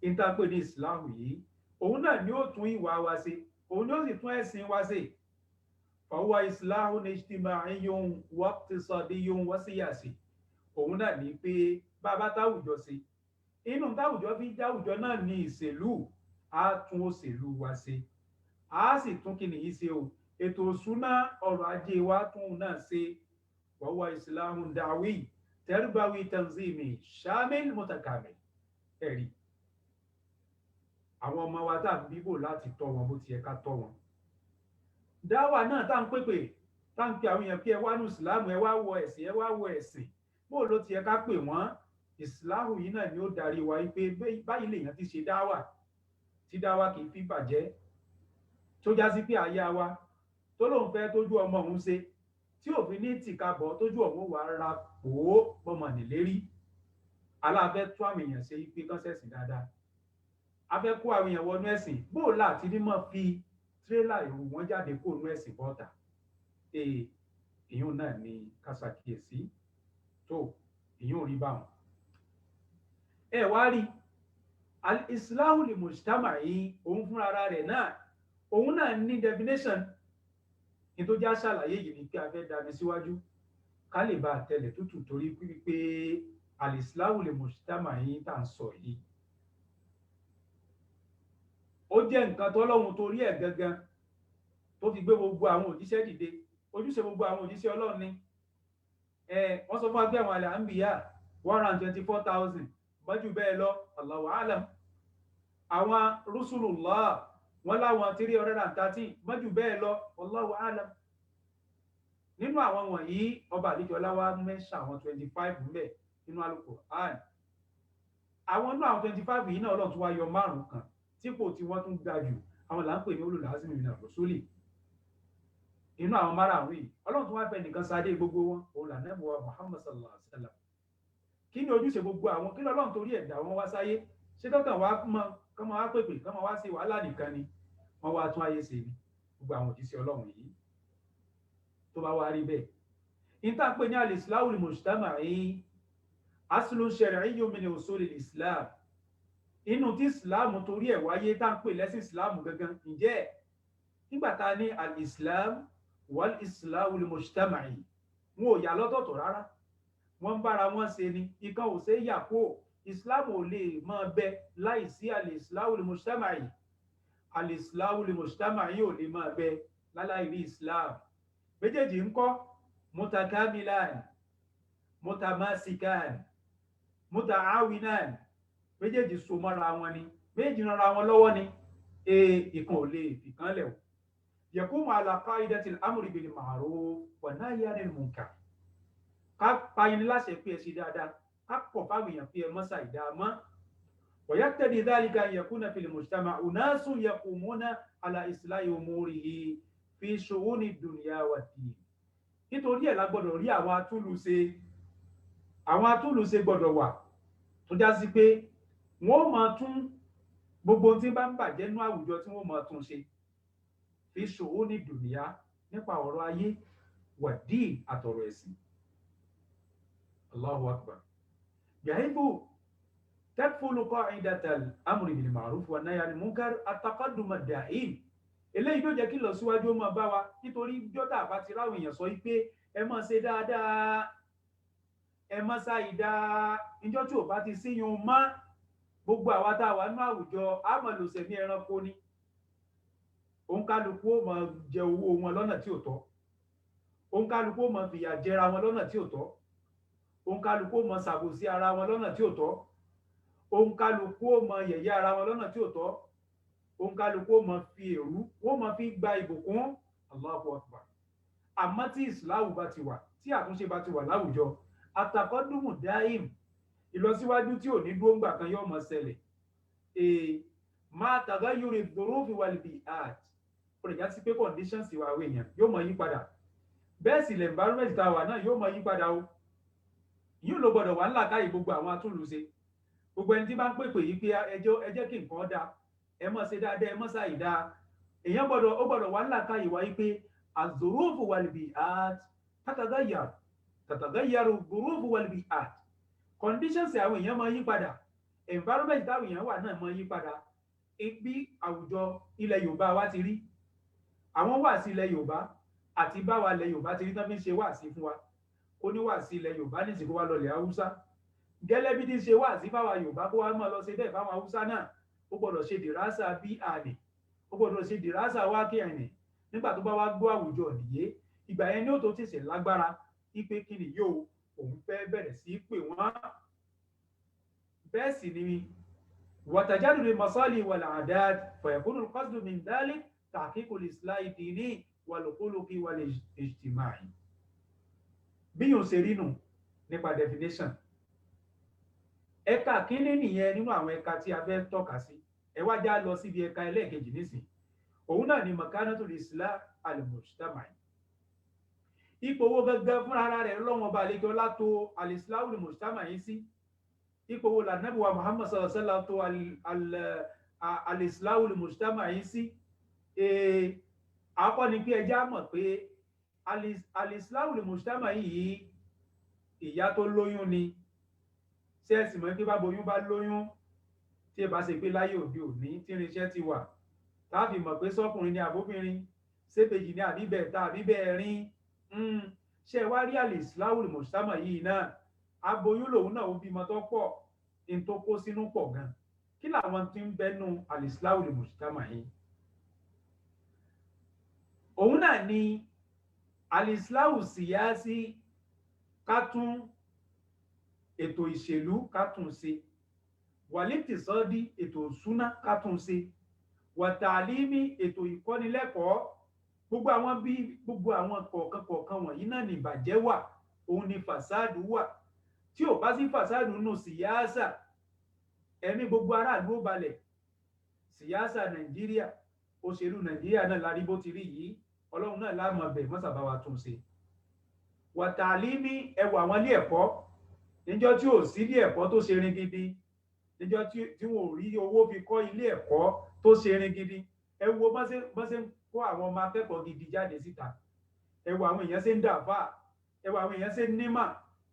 ìtàpé ní ìsìláwì yìí òun náà ni ó tún ìwà wa ṣe òun ni ó sì tún ẹ̀sìn wa ṣe. fahuwa islahun ijtima'iyyun wa iqtisadiyyun wa siyasi. òun náà ní pé bàbá táwùjọ ṣe inú táwùjọ fi jáwùjọ náà ní ìṣèlú á tún òṣèlú wa ṣe á sì tún kí nìyí ṣe o ètò òṣùná ọrọ̀ ajé wa tún náà ṣe wa huwa islahun da'wi tarbawi tanzimi shamil mutakamil. ẹ̀rí àwọn ọmọ wa tá à ń bíbò láti tọ́ wọn bó ti yẹ ká tọ́ wọn. dáwà náà tá à ń pèpè tá à ń pe àwọn èèyàn kí ẹ wá nù ìsìlámù ẹ wá wọ ẹ̀sìn ẹ wá wọ ẹ̀sìn bó ló ti yẹ ká pè wọ́n. ìsìláhù yìí náà ni ó darí wa wípé báyìí lèèyàn ti ṣe dáwà tí dáwà kì í fi bàjẹ́ tó já sí pé àyà wa tó lóun fẹ́ tójú ọmọ òun ṣe tí òfin ní tìkabọ̀ tójú ọ̀hún wà ra pòó bọ́mọ nìlérí. aláfẹ́ tó àwọn èèyàn ṣe pé kán ṣẹ̀sìn dáadáa a fẹ́ kó àwọn èèyàn wọnú ẹ̀sìn bó láti ní mọ̀ fi tírélà èrò wọn jáde kó nú ẹ̀sìn bọ́ta. èèyàn náà ni ká ṣàkíyèsí tó ìyún rí báwọn. ẹ wá rí al-islahu li mujtama'i òun fún ara rẹ̀ náà òun náà ní definition ní tó já ṣàlàyé yìí ní pé a fẹ́ dami síwájú ká lè bá tẹ̀lẹ̀ tútù torí pé al-islahu li mujtama'i tá à ń sọ yìí ó jẹ́ nǹkan tọ́lọ́run torí ẹ̀ gangan tó fi gbé gbogbo àwọn òjíṣẹ́ dìde ojúṣe gbogbo àwọn òjíṣẹ́ Ọlọ́run ni. wọ́n sọ fún wa pé àwọn al-anbiya 124,000 bọ́jú bẹ́ẹ̀ lọ Allahu a'lam. àwọn rusulullah wọ́n láwọn 313 bọ́jú bẹ́ẹ̀ lọ Allahu a'lam. nínú àwọn wọ̀nyí ọba àdíjọlá wa mẹ́ṣà àwọn 25 ńbẹ̀ nínú Al-Qur'an. àwọn náà àwọn 25 yìí náà Ọlọ́run tún wá yọ márùn kan típò tí wọ́n tún ga jù àwọn là ń pè ní ulul azmi minar rusuli. Inú àwọn márùn yìí Ọlọ́run tún wá fẹ́ nìkan sáadé gbogbo wọn òun là nẹ́bù wa Muhammad sallallahu alaihi wasallam. Kí ni ojúṣe gbogbo àwọn kí lọ́lọ́run torí ẹ̀dá wọn wá sáyé? Ṣé dọ́kàn wá kán máa wá pèpè kán máa wá sí wàhálà nìkan ni wọ́n wá tún ayé ṣe ni gbogbo àwọn òjíṣẹ́ Ọlọ́run yìí tó bá wá rí bẹ́ẹ̀. Ìta pé ní al-islahul mujtama'i aslun shar'iyyun min usulil islam. Inú tí islam torí ẹ̀ wáyé tá ń pè lẹ́sìn islam gangan ǹjẹ́ nígbà tá ní al-islam wal islahul mujtama'i wọn ò yà lọ́tọ̀ọ̀tọ̀ rárá wọ́n ń bára wọn ṣe ni ìkan ò ṣe é yà kó islam ò lè máa bẹ láì sí al-islahul mujtama'i al-islahul mujtama'i ò lè máa bẹ láláì rí islam. Méjèèjì ń kọ́ mutakamilan mutamasikan mutaawinan méjèèjì so mọ́ra wọn ni méjèèjì rara wọn lọ́wọ́ ni ìkan ò lè fìkan lẹ̀ o. Yaqumu ala qa'idatil amri bil ma'ruf wa nahyi anil munkar. Ká payini láṣẹ pé ẹ ṣe dáadáa ká pọ̀ fáwọn èèyàn pé ẹ mọ́ ṣàìdá mọ́. Wa yaqtadi dhalika an yakuna fil mujtama' unasun yaqumuna ala islahi umurihi fi shu'uni dunya wa din. Nítorí ẹ̀ la gbọ́dọ̀ rí àwọn atúnlùṣe gbọ́dọ̀ wà tó já sí pé wọ́n máa tún gbogbo tí bá ń bàjẹ́ nú àwùjọ tí wọ́n máa tún ṣe fi shu'uni dunya nípa ọ̀rọ̀ ayé wa din àtọ̀rọ̀ ẹ̀sìn. Allahu akbar. Yahibu takfulu qa'idatal amri bil ma'ruf wa nahyi anil munkar at-taqaddum ad-da'im. Eléyìí ló jẹ́ kí lọ síwájú máa bá wa nítorí jọ́tà bá ti ráwọn èèyàn sọ wípé ẹ máa ṣe dáadáa ẹ máa ṣàìdá ìjọ́ tí ò bá ti síyun mọ́ gbogbo àwa tá a wà nínú àwùjọ á máa lò sẹ̀mí ẹranko ni. Òǹkálukú ó máa jẹ owó wọn lọ́nà tí ò tọ́. Òǹkálukú ó máa fìyà jẹra wọn lọ́nà tí ò tọ́. Òǹkálukú ó máa ṣàbòsí ara wọn lọ́nà tí ò tọ́. Òǹkálukú ó máa yẹ̀yẹ́ ara wọn lọ́nà tí ò tọ́. Òǹkálukú ó máa fi èrú wọ́n máa fi gba ìbùkún. Allahu akbar. Àmọ́ tí ìsìláàmù bá ti wà tí àtúnṣe bá ti wà láwùjọ àtàkọ́dùmù dáìm ìlọsíwájú tí ò ní dúró ńgbà kan yóò máa ṣẹlẹ̀. Máa tàgáyúrì dhurufi wal bi'at ó lè já sí pé conditions ìwà àwọn èèyàn yóò máa yí padà. Bẹ́ẹ̀ sì lè environment tá a wà náà yóò máa yí padà o. Yóò ló gbọ́dọ̀ wà ńlá káyì gbogbo àwọn atúnlùṣe. Gbogbo ẹni tí bá ń pèpè yìí pé ẹ jẹ́ kí nǹkan dá ẹ má ṣe dáadáa ẹ má ṣàìdá èèyàn gbọ́dọ̀ wà ńlá káyì wáyé pé az-dhurufu wal bi'at tatagayyaru dhurufu wal bi'at conditions àwọn èèyàn máa yí padà environment táwọn èèyàn wà náà máa yí padà. Bí àwùjọ ilẹ̀ Yorùbá wa ti rí àwọn wàásí ilẹ̀ Yorùbá àti báwa ilẹ̀ Yorùbá ti rí tán fi ń ṣe wàásí fún wa ó ní wàásí ilẹ̀ Yorùbá ní ìsìnkú wa lọlẹ̀ Haúsá gẹ́lẹ́ bí ti ṣe wàásí fáwa Yorùbá kó wá máa lọ ṣe bẹ́ẹ̀ fáwọn Haúsá náà ó gbọ́dọ̀ ṣe dìrásà bí àní ó gbọ́dọ̀ ṣe dìrásà wá kí ẹ̀nì nígbà tó bá wá gbọ́ àwùjọ nìyé ìgbà yẹn ni ó tó tẹ̀sẹ̀ lágbára ipe kí ni yóò òun fẹ́ bẹ̀rẹ̀ sí pè wọ́n. Bẹ́ẹ̀ sì ni watajadul masali wal adat fayakunu al-qasdu min dhalik tahqiqul islahi dini wal khuluqi wal ijtimai. Bí yóò ṣe rí nù nípa definition ẹ̀ka kínní nìyẹn nínú àwọn ẹ̀ka tí a fẹ́ tọ́ka sí. Ẹ wá já lọ síbi ẹ̀ka ẹlẹ́ẹ̀kejì nísìn òun náà ni makanatul islah al-mujtama'i. Ipò wo gẹ́gẹ́ fúnra ara rẹ̀ lọ́wọ́n ba àlejò látò al-islahu al-mujtama'i sí. Ipò wo lànàbí wa Muhammad sallallahu alaihi wasallam tó al-islahu al-mujtama'i sí. Àkọ́ ni pé ẹjá mọ̀ pé al-islahu al-mujtama'i yìí ìyá tó lóyún ni. Ṣé ẹ sì mọ̀ pé bá boyún bá lóyún tí ẹ bá ṣe pé láyé òde òní tí irinṣẹ́ ti wà táàfin mọ̀ pé sọ́kùnrin ni àbóbìnrin ṣébèjì ni àbíbẹ̀ẹ̀ta àbíbẹ̀ẹ̀rin ṣe wá rí al-islahu al-mujtama'i yìí náà aboyún lòun náà ó bímọ tó pọ̀ ní tó kó sínú pọ̀ gan. Kí làwọn tí ń bẹnu al-islahu al-mujtama'i yìí? Òun náà ni al-islahu siyasi ká tún ètò ìṣèlú ká tún ṣe wal-iqtisadi ètò ìṣúná ká tún ṣe wa-ta'limi ètò ìkọ́nilẹ́kọ̀ọ́ gbogbo àwọn kọ̀ọ̀kan wọ̀nyí náà ní ìbàjẹ́ wà òun ni fàsádù wà. Tí ò bá sí fàsádù nù síyáásà ẹ̀mí gbogbo aráàlú ó balẹ̀. Sìyásà Nàìjíríà, òṣèlú Nàìjíríà náà la rí bó ti rí yìí, ọlọ́run náà láàmú ọbẹ̀ mọ́sàbá wa tún ṣe. Wàtàlímí, ẹwà àwọn ilé ẹ̀kọ́ níjọ́ tí ò sí ilé ẹ̀kọ́ tó ṣe rin gidi, níjọ́ tí wọn ò rí owó fi kọ́ ilé ẹ̀kọ́ tó ṣe rin gidi, ẹ wo bọ́n ṣe ń kó àwọn ọmọ akẹ́kọ̀ọ́ gidi jáde síta, ẹ wo àwọn èèyàn ṣe ń dàfà, ẹ wo àwọn èèyàn ṣe ń nímà,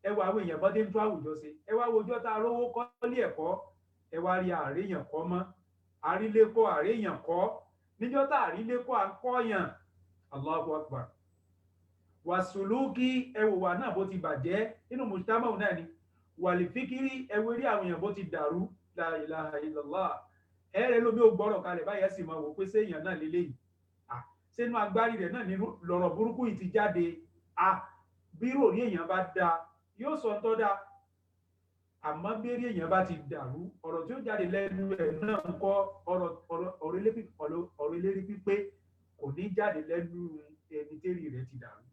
ẹ wo àwọn èèyàn bọ́dé ń tó àwùjọ ṣe, ẹ wá wojọ́ tá a rówó kọ́ ilé ẹ̀kọ́, ẹ wá rí àríyàn kọ́ mọ́, àrílékọ́ àríyàn kọ́, níjọ́ tá àrílékọ́ à ń kọ́yàn. Allahu Akbar. Wàsùlùkì, ẹwò wà náà bó ti bàjẹ́ nínú mùsùlùmí náà ni. Wàlìfíkìrí, ẹwò rí àwọn èèyàn bó ti dàrú. La ilaha illallah. Ẹ̀rẹ́ lómi ò gbọ́rọ̀ kalẹ̀ báyẹ̀ sì máa wò pé séèyàn náà lélẹ́yìí. Sínú agbárí rẹ̀ náà ní lọ̀rọ̀ burúkú yìí ti jáde. Bí ròrí èèyàn bá da yóò sọ tọ́ da. Àmọ́ bí rí èèyàn bá ti dàrú, ọ̀rọ̀ tí ó jáde lẹ́nu rẹ̀ náà ń kọ́ ọ̀rọ̀ eléri pípé kò ní jáde lẹ́nu ẹni tẹ́rì rẹ̀ ti dàrú.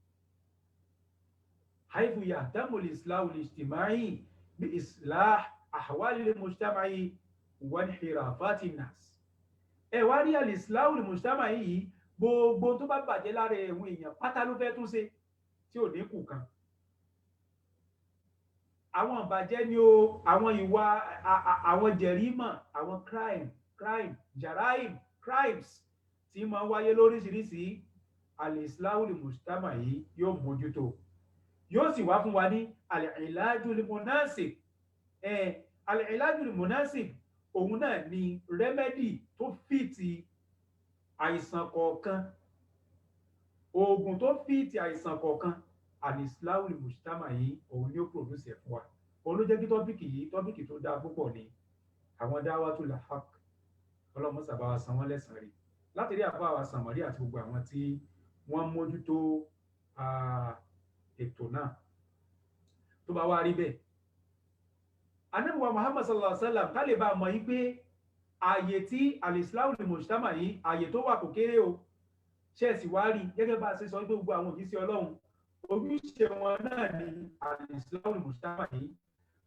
Haifu yahtamu al-islahu al-ijtima'i bi islah ahwali al-mujtama'i wa inhirafati an-nas. Ẹ wá rí al-islahu al-mujtama'i yìí, gbogbo tó bá bàjẹ́ lára ẹ̀wọ̀n èèyàn pátá ló fẹ́ tún ṣe tí ò ní kù kan. Àwọn ìbàjẹ́ ni o, àwọn ìwà, àwọn jẹ̀rímọ̀, àwọn crimes tí máa wáyé lóríṣiríṣi, al-islahu al-mujtama'i yóò mójútó. Yóò sì wá fún wa ní al-ilajul munasib. Al-ilajul munasib, òun náà ni rẹ́mẹ́dì tó fìtì àìsàn kọ̀ọ̀kan, oògùn tó fìtì àìsàn kọ̀ọ̀kan, al-islahu al-mujtama'i òun ni ó produce fún wa. Òun ló jẹ́ kí tọ́pìkì tó dáa púpọ̀ ni àwọn Da'watul Haqq, ọlọ́mọ sàbá wa san wọ́n lẹ́san rí, láti rí àbá wa sàmọ́rí àti gbogbo àwọn tí wọ́n mójútó ètò náà. Tó bá wá rí bẹ́ẹ̀, Ànábì wa Muhammad sallallahu alaihi wasallam ká lè bá mọ̀ yí pé ààyè tí al-islahu al-mujtama'i ààyè tó wà kò kéré o. Ṣé ẹ sì wá rí gẹ́gẹ́ bá a ṣe sọ pé gbogbo àwọn òjíṣẹ́ Ọlọ́run ojúṣe wọn náà ni al-islahu al-mujtama'i.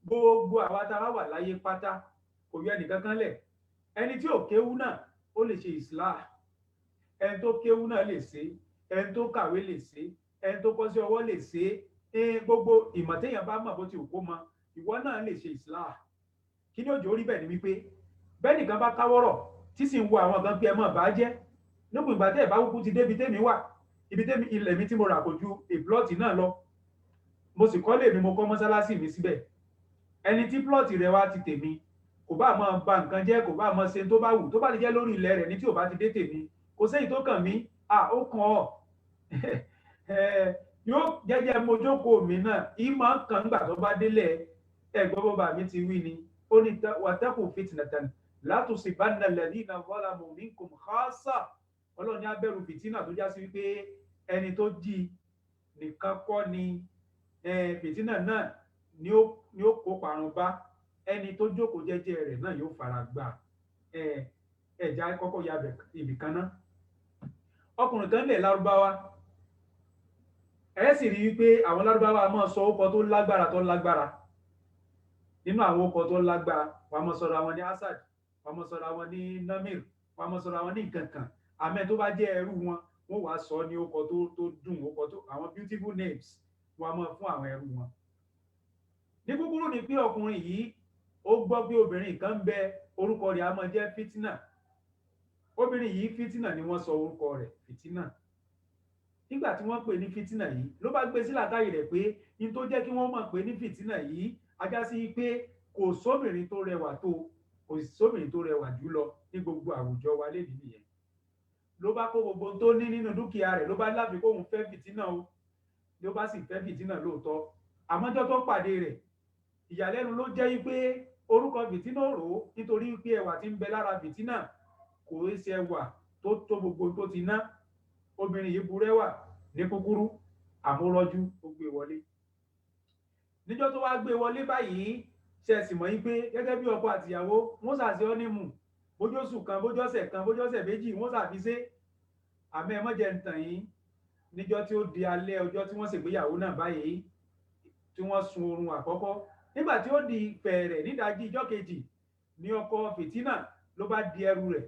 Gbogbo àwa tá a wà láyé pátá kò yọ ẹnì kankan lẹ̀. Ẹni tí ò kéwú náà ó lè ṣe islah, ẹni tó kéwú náà lè ṣe, ẹni tó kàwé lè ṣe, ẹni tó kọ́ sí ọwọ́ lè ṣe. Gbogbo ìmọ̀ téèyàn bá mọ̀ bó ti kó mọ, ìwọ náà lè ṣe islah. Kí ni òjò rí bẹ́ẹ̀ ni wípé bẹ́ẹ̀ nìkan bá káwọ́rọ̀ tí sì ń wo àwọn kan pé ẹ mọ̀ bá jẹ́ nígbà ìgbà tẹ́ ẹ̀ bá kúkú ti débi tèmi wà, ibi tèmi ilẹ̀ mi tí mo rà kò ju plọ́ọ̀tì náà lọ, mo sì kọ́ lè mi, mo kọ́ mọ́sálásí mi síbẹ̀. Ẹni tí plọ́ọ̀tì rẹ̀ wá ti tèmi kò bá máa ba nǹkan jẹ́, kò bá máa ṣe tó bá wù, tó bá ti jẹ́ lórí ilẹ̀ rẹ̀ ní tí ò bá ti dé tèmi, kò séyìí tó kàn mí, ó kàn ọ́. Yóò jẹ́jẹ́ mojókòó mi náà, ìmọ̀ kan gbà tó bá délẹ̀. Ẹ̀gbọ́n bàbá mi ti wí ni, ó ní wattaqu fitnatan la tusibanna alladhina zalamu minkum khassa. Ọlọ́run ní abẹ́rù fìtínà tó já sí wípé ẹni tó jí nìkan kọ́ ni fìtínà náà ni ó kó parun bá, ẹni tó jókòó jẹ́jẹ́ rẹ̀ náà yóò fara gbà. Ẹ̀já kọ́kọ́ ya ibì kan náà. Ọkùnrin kan lẹ̀ Lárúbáwá, ẹ sì rí wípé àwọn Lárúbáwá máa sọ ókọ tó lágbára. Nínú àwọn ókọ tó lágbára, wọ́n máa sọ̀rọ̀ àwọn ní Asad, wọ́n máa sọ̀rọ̀ àwọn ní Namir, wọ́n máa sọ̀rọ̀ àwọn ní nǹkankan. Àmẹ́ tó bá jẹ́ ẹrú wọn, wọ́n wá sọ ní ókọ tó dùn, ókọ tó àwọn beautiful names wọ́n máa fún àwọn ẹrú wọn. Ní kúkúrú ni pé ọkùnrin yìí ó gbọ́ pé obìnrin kan bẹ, orúkọ rẹ̀ á máa jẹ́ Fìtínà. Obìnrin yìí Fìtínà ni wọ́n sọ orúkọ rẹ̀, Fìtínà. Nígbà tí wọ́n pè ní Fìtínà yìí, ló bá gbé sí làákàyè rẹ̀ pé in tó jẹ́ kí wọ́n mọ̀ pé ní Fìtínà yìí ajá sí pé kò sóbìnrin tó rẹwà tó, kò sóbìnrin tó rẹwà jùlọ ní gbogbo àwùjọ wa lénìí nìyẹn. Ló bá kó gbogbo tó ní nínú dúkìá rẹ̀, ló bá láfi kóhun fẹ́ Fìtínà o, ló bá sì fẹ́ Fìtínà lóòótọ́. Àmọ́jọ́ tó pàdé rẹ̀, ìyàlẹ́nu ló jẹ́ pé orúkọ Fìtínà rò ó, nítorí pé ẹwà tí ń bẹ lára Fìtínà kò ṣe ẹwà tó gbogbo tó ti ná. Obìnrin yìí burẹ́wà ní kúkúrú, àmúrọ́jú ó gbé wọlé. Níjọ́ tó wá gbé wọlé báyìí, ṣe sì mọ̀ pé gẹ́gẹ́ bí ọkọ àtìyàwó wọ́n ṣàṣe ọ́nímù, bójóṣù kan, bójọ́sẹ̀ kan, bójọ́sẹ̀ méjì wọ́n ṣàfiṣe. Àmẹ́ ẹmọ́jẹ ń tàn yín, níjọ́ tí ó di alẹ́ ọjọ́ tí wọ́n ṣègbéyàwó náà báyìí, tí wọ́n sun oorun àkọ́kọ́, nígbà tí ó di fẹ̀rẹ̀ nídàájí ìjọ́ kejì, ní ọkọ fìtínà ló bá di ẹrù rẹ̀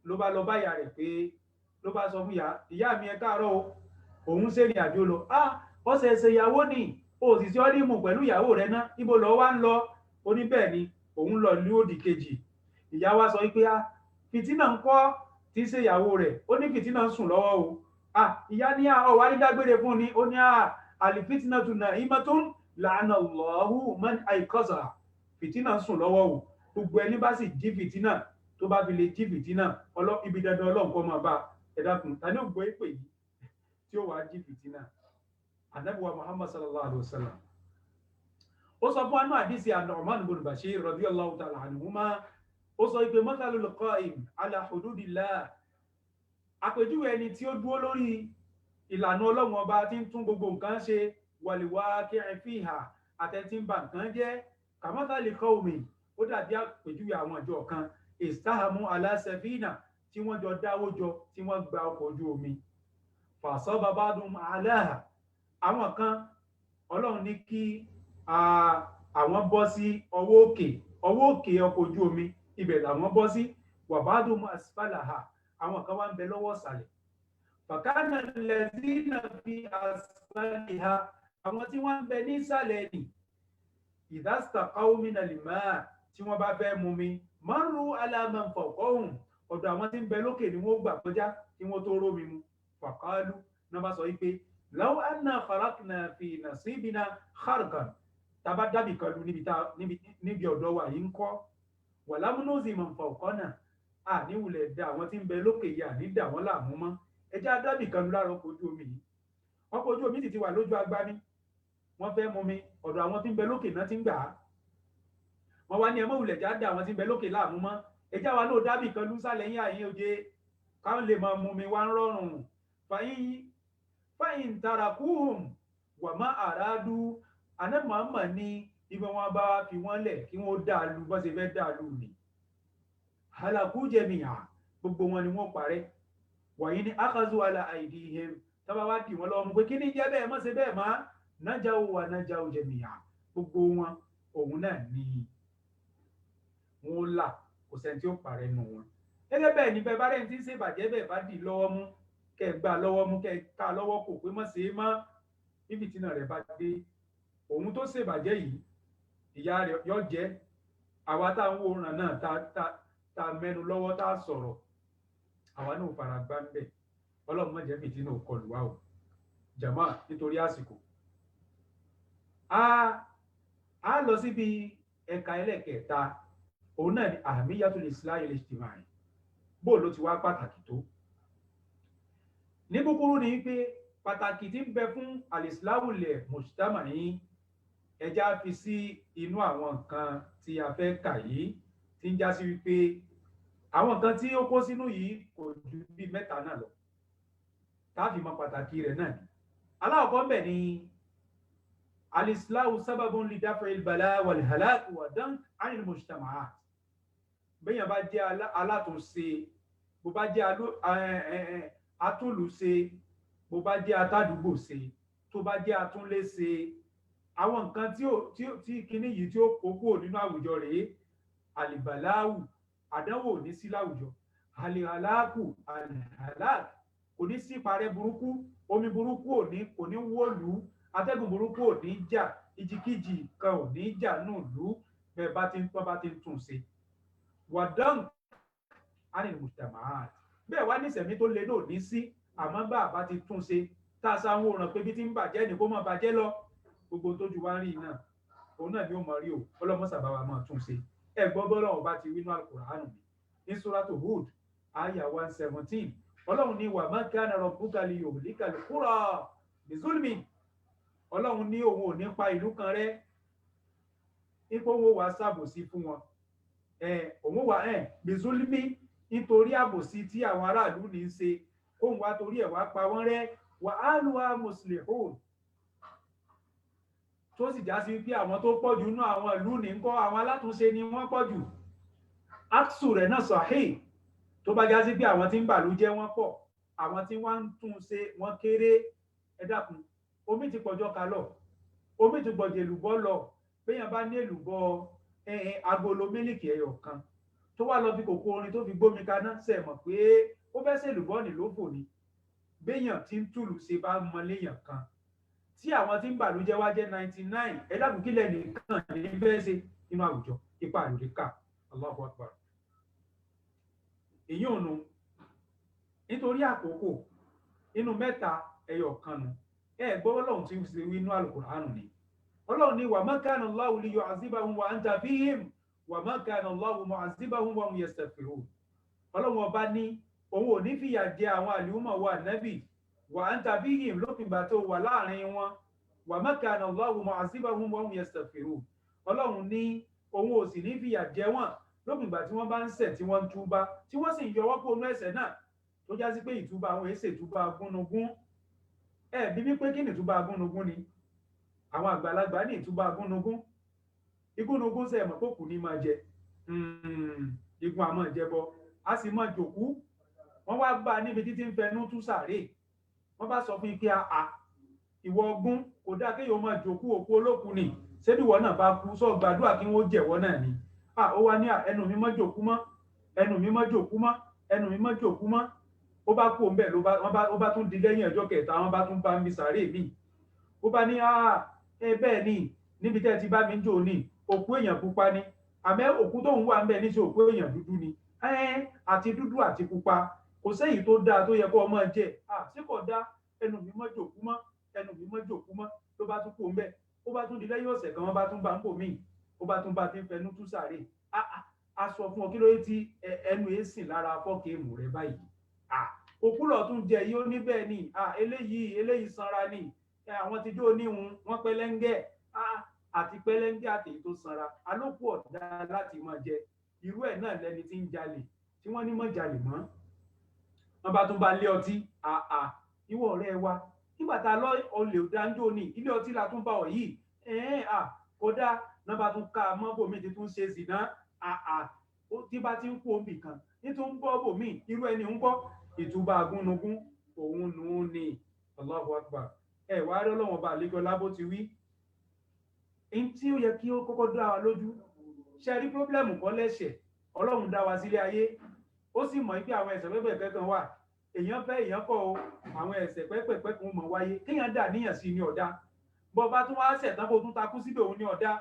ló bá lọ bá ìyá rẹ̀ pé ló bá sọ fún ìyá mi ẹ káàárọ̀ o òun ṣe ìrìn àjò lọ ọ̀sẹ̀ ẹ̀sẹ̀ ìyàwó ni òsìsẹ́ ọ́dìmù pẹ̀lú ìyàwó rẹ̀ ná ibo lọ wá ń lọ oníbẹ̀ ni òun lọ ní òdì kejì ìyá wa sọ pé fìtínà ń kọ́ tí ń ṣe ìyàwó rẹ̀ ó ní fìtínà ń sùn lọ́wọ́ o ìyá ní ọ̀wá ní dágbére fún ni ó ní àlìfìtínà tún náà ìmọ̀ tó ń làánà lọ́hù man àìkọ́sà fìtínà ń sùn lọ́wọ́ o gbogbo ẹni bá sì jí fìtínà tó bá fi lè jí fìtínà ibi dandan ọlọ́run kọ́ máa bá ẹ̀dàkùn tani ò gbọ́ èpè yìí tí ó wàá jí fìtínà Ànábì wa Muhammad sallallahu alaihi wasallam ó sọ fún anú àdísì An-Nu'man ibn Bashir radiyallahu ta'ala anhuma ó sọ pé mathalul qa'im ala hududillah àpèjúwe ẹni tí ó dúró lórí ìlànà ọlọ́run ọba tí ń tún gbogbo nǹkan ṣe wal waqi'i fiha àtẹ̀tí ń ba nǹkan jẹ́ kamathali qawmin ó dàbí àpèjúwe àwọn ìjọ kan istahamu ala safina tí wọ́n jọ dáwó jọ tí wọ́n gba ọkọ̀ ojú omi fasaba ba'dhum alaha àwọn kan ọlọ́run ní kí àwọn bọ́ sí ọwọ́ òkè ọkọ̀ ojú omi ibẹ̀ làwọn bọ́ sí wàbádùn asfalaha àwọn kan wá ń bẹ lọ́wọ́ ìsàlẹ̀ fàkánà lẹ́sìnà fi asfaliha àwọn tí wọ́n ń bẹ ní ìsàlẹ̀ nì ìdásítàkáwó mínàlìmá tí wọ́n bá fẹ́ mú mi márùn alámọ̀fọ̀kọ́hùn ọ̀dọ̀ àwọn tí ń bẹ lókè ni wọ́n gbà kọjá kí wọ́n tó rómi mu fàkálù náà bá sọ wípé law anna farakna fi nasibina kharqan tàbá dábì kan lu níbi ọ̀dọ̀ wa yìí ń kọ́ wà lámúnóòsì mọ̀ nǹkan ọ̀kọ́ náà níwùlẹ̀ da àwọn tí ń bẹ lókè yà ní dà wọ́n láàmú mọ́ ẹjẹ́ dábì kan lu lára ọkọ̀ ojú omi yìí ọkọ̀ ojú omi sì ti wà lójú agbárí wọ́n fẹ́ mú mi ọ̀dọ̀ àwọn tí ń bẹ lókè náà ti ń gbà á wọ́n wá ní ẹmọ́ ìwùlẹ̀ já dà àwọn tí ń bẹ lókè láàmú mọ́ ẹjẹ́ wa náà dábì kan lu sálẹ̀ yín àyín òye káwọn lè máa mú mi wá ń rọrùn fáyín tarakuhum wà má àràádú anẹ́mọ̀ọ́mọ̀ ní ibi wọn bá fi wọ́n lẹ̀ kí wọ́n dàlú bọ́ sí fẹ́ dàlú ni halaku jẹmìyà gbogbo wọn ni wọ́n parẹ́ wàyí ni akazu ala aidihim tọ́ba wá kì wọ́n lọ́wọ́ mú pé kí ní jẹ́ bẹ́ẹ̀ mọ́ sí bẹ́ẹ̀ má nájáwó wa nájáwó jẹmìyà gbogbo wọn òun náà ni wọ́n là kò sẹ́ni tí ó parẹ́ nù wọn gẹ́gẹ́ bẹ́ẹ̀ ni bẹ́ẹ̀ bá rẹ̀ ń tí ń ṣèbàjẹ́ bẹ́ẹ̀ bá dì lọ́wọ́ mú kẹ́ gbà lọ́wọ́ mú kẹ́ ká lọ́wọ́ kò pé mọ́ sí má níbi tí náà rẹ̀ bá dé òun tó ṣèbàjẹ́ yìí ìyá rẹ̀ yọ jẹ́ àwa tá ń wòran náà tá mẹ́nu lọ́wọ́ tá sọ̀rọ̀ àwa náà fara gbá ń bẹ̀ ọlọ́run má jẹ́ fìtínà kọlù wa o jàmá nítorí àsìkò a lọ síbi ẹ̀ka ẹlẹ́kẹ̀ẹ́ta òun náà ni ahamiyatul islah al-ijtimai bó ló ti wá pàtàkì tó ní kúkúrú ni pé pàtàkì tí ń bẹ fún al-islahu al-mujtama'i ẹjá fi sí inú àwọn nǹkan tí a fẹ́ kà yìí tí ń já sí wípé àwọn nǹkan tí ó kó sínú yìí kò ju bí mẹ́ta náà lọ táàfì mọ pàtàkì rẹ̀ náà ni aláwọ̀kọ́ ń bẹ ní al-islahu sababun li daf'il bala wal halak wa dank 'anil mujtama'at bẹ́yàn bá jẹ́ alátúnṣe bó bá jẹ́ atúnlùṣe bó bá jẹ́ atádùúgbò ṣe tó bá jẹ́ atúnléṣe àwọn nǹkan tí kíní yìí tí ó kókó nínú àwùjọ rèé àlìbàláwù àdánwò ní sí láwùjọ àlìhàlákù àlìhàlák kò ní sí parẹ́ burúkú omi burúkú kò ní wọ́lú atẹ́gùn burúkú ò ní jà ìjìkíjì kan ò ní jà náà lú bẹ́ẹ̀ bá ti ń tún ṣe wàdán ánìlú mùsùlùmáà bẹ́ẹ̀ wá ní ìsẹ̀mí tó le náà ní sí àmọ́ bá àbá ti tún ṣe tá a sáwọn òràn pé bí ti ń bàjẹ́ ní kó má bàjẹ́ lọ gbogbo tójú wá ń rí náà òun náà ni ó mọ̀ rí o ọlọ́mọ́sàbá wa máa tún ṣe ẹ gbọ́ bọ́lá ọba ti wínú Al-Qur'anu ní suratu Hud aya 117 ọlọ́run ní wa ma kana rabbuka liyuhlikal qura bizulmin ọlọ́run ní òun ò ní pa ìlú kan rẹ́ ipò wọn wà ṣàbòsí fún wọn òun wà bizulmi nítorí àbòsí tí àwọn aráàlú ní í ṣe kóhun wá torí ẹ̀ wá pa wọ́n rẹ́ wa ahluha muslihun tó sì já sí wípé àwọn tó pọ̀jù nínú àwọn ìlú ní ń kọ́ àwọn alátúnṣe ni wọ́n pọ̀jù aksu rẹ̀ náà sahih tó bá já sí pé àwọn tí ń bàlú jẹ́ wọ́n pọ̀ àwọn tí wọ́n ń tún ṣe wọ́n kéré ẹ dákun omi ti pọ̀jọ́ kalọ̀ omi ti gbọ̀jẹ̀ èlùbọ́ lọ béèyàn bá ní èlùbọ́ agolo mílìkì ẹyọ kan tó wá lọ fi kòkó orin tó fi gbómi kaná ṣe mọ̀ pé ó fẹ́ ṣèlùbọ́ọ̀nì lófò ni béèyàn tí ń túlù ṣe bá mọ léèyàn kan tí àwọn tí ń bàlújẹ́ wá jẹ́ 99 ẹ̀dàkùn kílẹ̀ nìkan ní fẹ́ ṣe nínú àwùjọ ipa àlùríkà Allahu Akbar. èyí ò nu nítorí àkókò inú mẹ́ta ẹyọ kan nu gbọ́ Ọlọ́run tí ń ṣe inú Al-Qur'an ni Ọlọ́run ní wa ma kana Allahu liyu'adhibahum wa anta fihim wa ma kana Allahu mu'adhibahum wa hum yastaghfirun. Ọlọ́run ọba ní òun ò ní fìyà jẹ àwọn àlùmọ̀ wa Nábì wa anta fihim lópin ìgbà tó wà láàrin wọn wa ma kana Allahu mu'adhibahum wa hum yastaghfirun. Ọlọ́run ní òun ò sì ní fìyà jẹ wọn lópin ìgbà tí wọ́n bá ń ṣẹ̀ tí wọ́n ń túbá tí wọ́n sì ń yọwọ́ kó nú ẹ̀ṣẹ̀ náà tó já sí pé ìtúbà àwọn èsè ìtúbà gúnugún. Bí wípé kí ni ìtúbà gúnugún ni àwọn àgbàlagbà ní ìtúbà gúnugún. Igúnugún ṣe mọ̀ pé kù ní máa jẹ igun àmọ́ ìjẹbọ a sì máa jòkú. Wọ́n wá bá níbi títí ń fẹnu tú sàárè. Wọ́n bá sọ fún ike ìwọ ọgún kò dá kéèyàn máa jòkú òkú olókùn ni ṣébí ìwọ náà bá kú sọ gbàdúrà kí wọ́n jẹ̀wọ́ náà ni. Ó wá ní ẹnu mi mọ́ jòkú mọ́ ẹnu mi mọ́ jòkú mọ́ ẹnu mi mọ́ jòkú mọ́. Ó bá kú òun bẹ́ẹ̀ ó bá tún di lẹ́yìn ọjọ́ kẹta wọ́n bá tún bá ń bi sàárè mi. Ó bá ní bẹ́ẹ̀ ni níbi tẹ́ ti bá mi jò ní òkú èèyàn pupa ni àmẹ́ òkú tó ń wà ń bẹ̀ ní sí òkú èèyàn dúdú ni àti dúdú àti pupa kò sẹ́yìn tó dáa tó yẹ kó ọmọ jẹ ṣé kò dá ẹnu mi mọ́ jòkú mọ́ ẹnu mi mọ́ jòkú mọ́ ló bá tún kú òun bẹ́ẹ̀ ó bá tún di lẹ́yìn ọ̀sẹ̀ kan wọ́n bá tún bá ń bò míì ó bá tún bá ti ń fẹnu tú sàárè a sọ fún ọ kí ló yẹ ti ẹnu èsìn lára fọ́ọ̀kì èèmù rẹ báyìí òkú lọ tún jẹ yìí ó ní bẹ́ẹ̀ ni eléyìí sanra ni àwọn ti dó níhun wọ́n pẹ́lẹ́ńgẹ́ àti pẹ́lẹ́ńgẹ́ àtèyí tó sanra alókù ọ̀dá láti máa jẹ irú ẹ̀ náà lẹni tí ń jalè tí wọ́n ní mọ́ jalè mọ́ wọ́n bá tún bá lé ọtí ìwọ ọ̀rẹ́ wa nígbà tá a lọ olè dáńjó ní ilé ọtí la tún bá ọ yìí kódà náà bá tún ká mọ́bòmí ti tún ṣe zìnà tí bá ti ń kú omi kan nítorí ń bọ́ bòmí irú ẹni ń bọ́ ìtúbà agúnnugún òun nù ún ní Allahu Akbar. Wàá rí Ọlọ́run ọba àlejò lábó ti wí in tí ó yẹ kí ó kọ́kọ́ dá wa lójú ṣe rí pọ́blẹ́mù kọ́ lẹ́ṣẹ̀ Ọlọ́run dá wa sílé ayé ó sì mọ̀ pé àwọn ẹ̀ṣẹ̀ pẹ́pẹ̀pẹ́ kan wà èèyàn fẹ́ èèyàn kọ́ o àwọn ẹ̀ṣẹ̀ pẹ́pẹ̀pẹ́ kan mọ̀ wáyé kéèyàn dà níyàn sí ní ọ̀dá bọ́ bá tún wá ṣẹ̀ tán kó tún takú síbẹ̀ òun ní ọ̀dá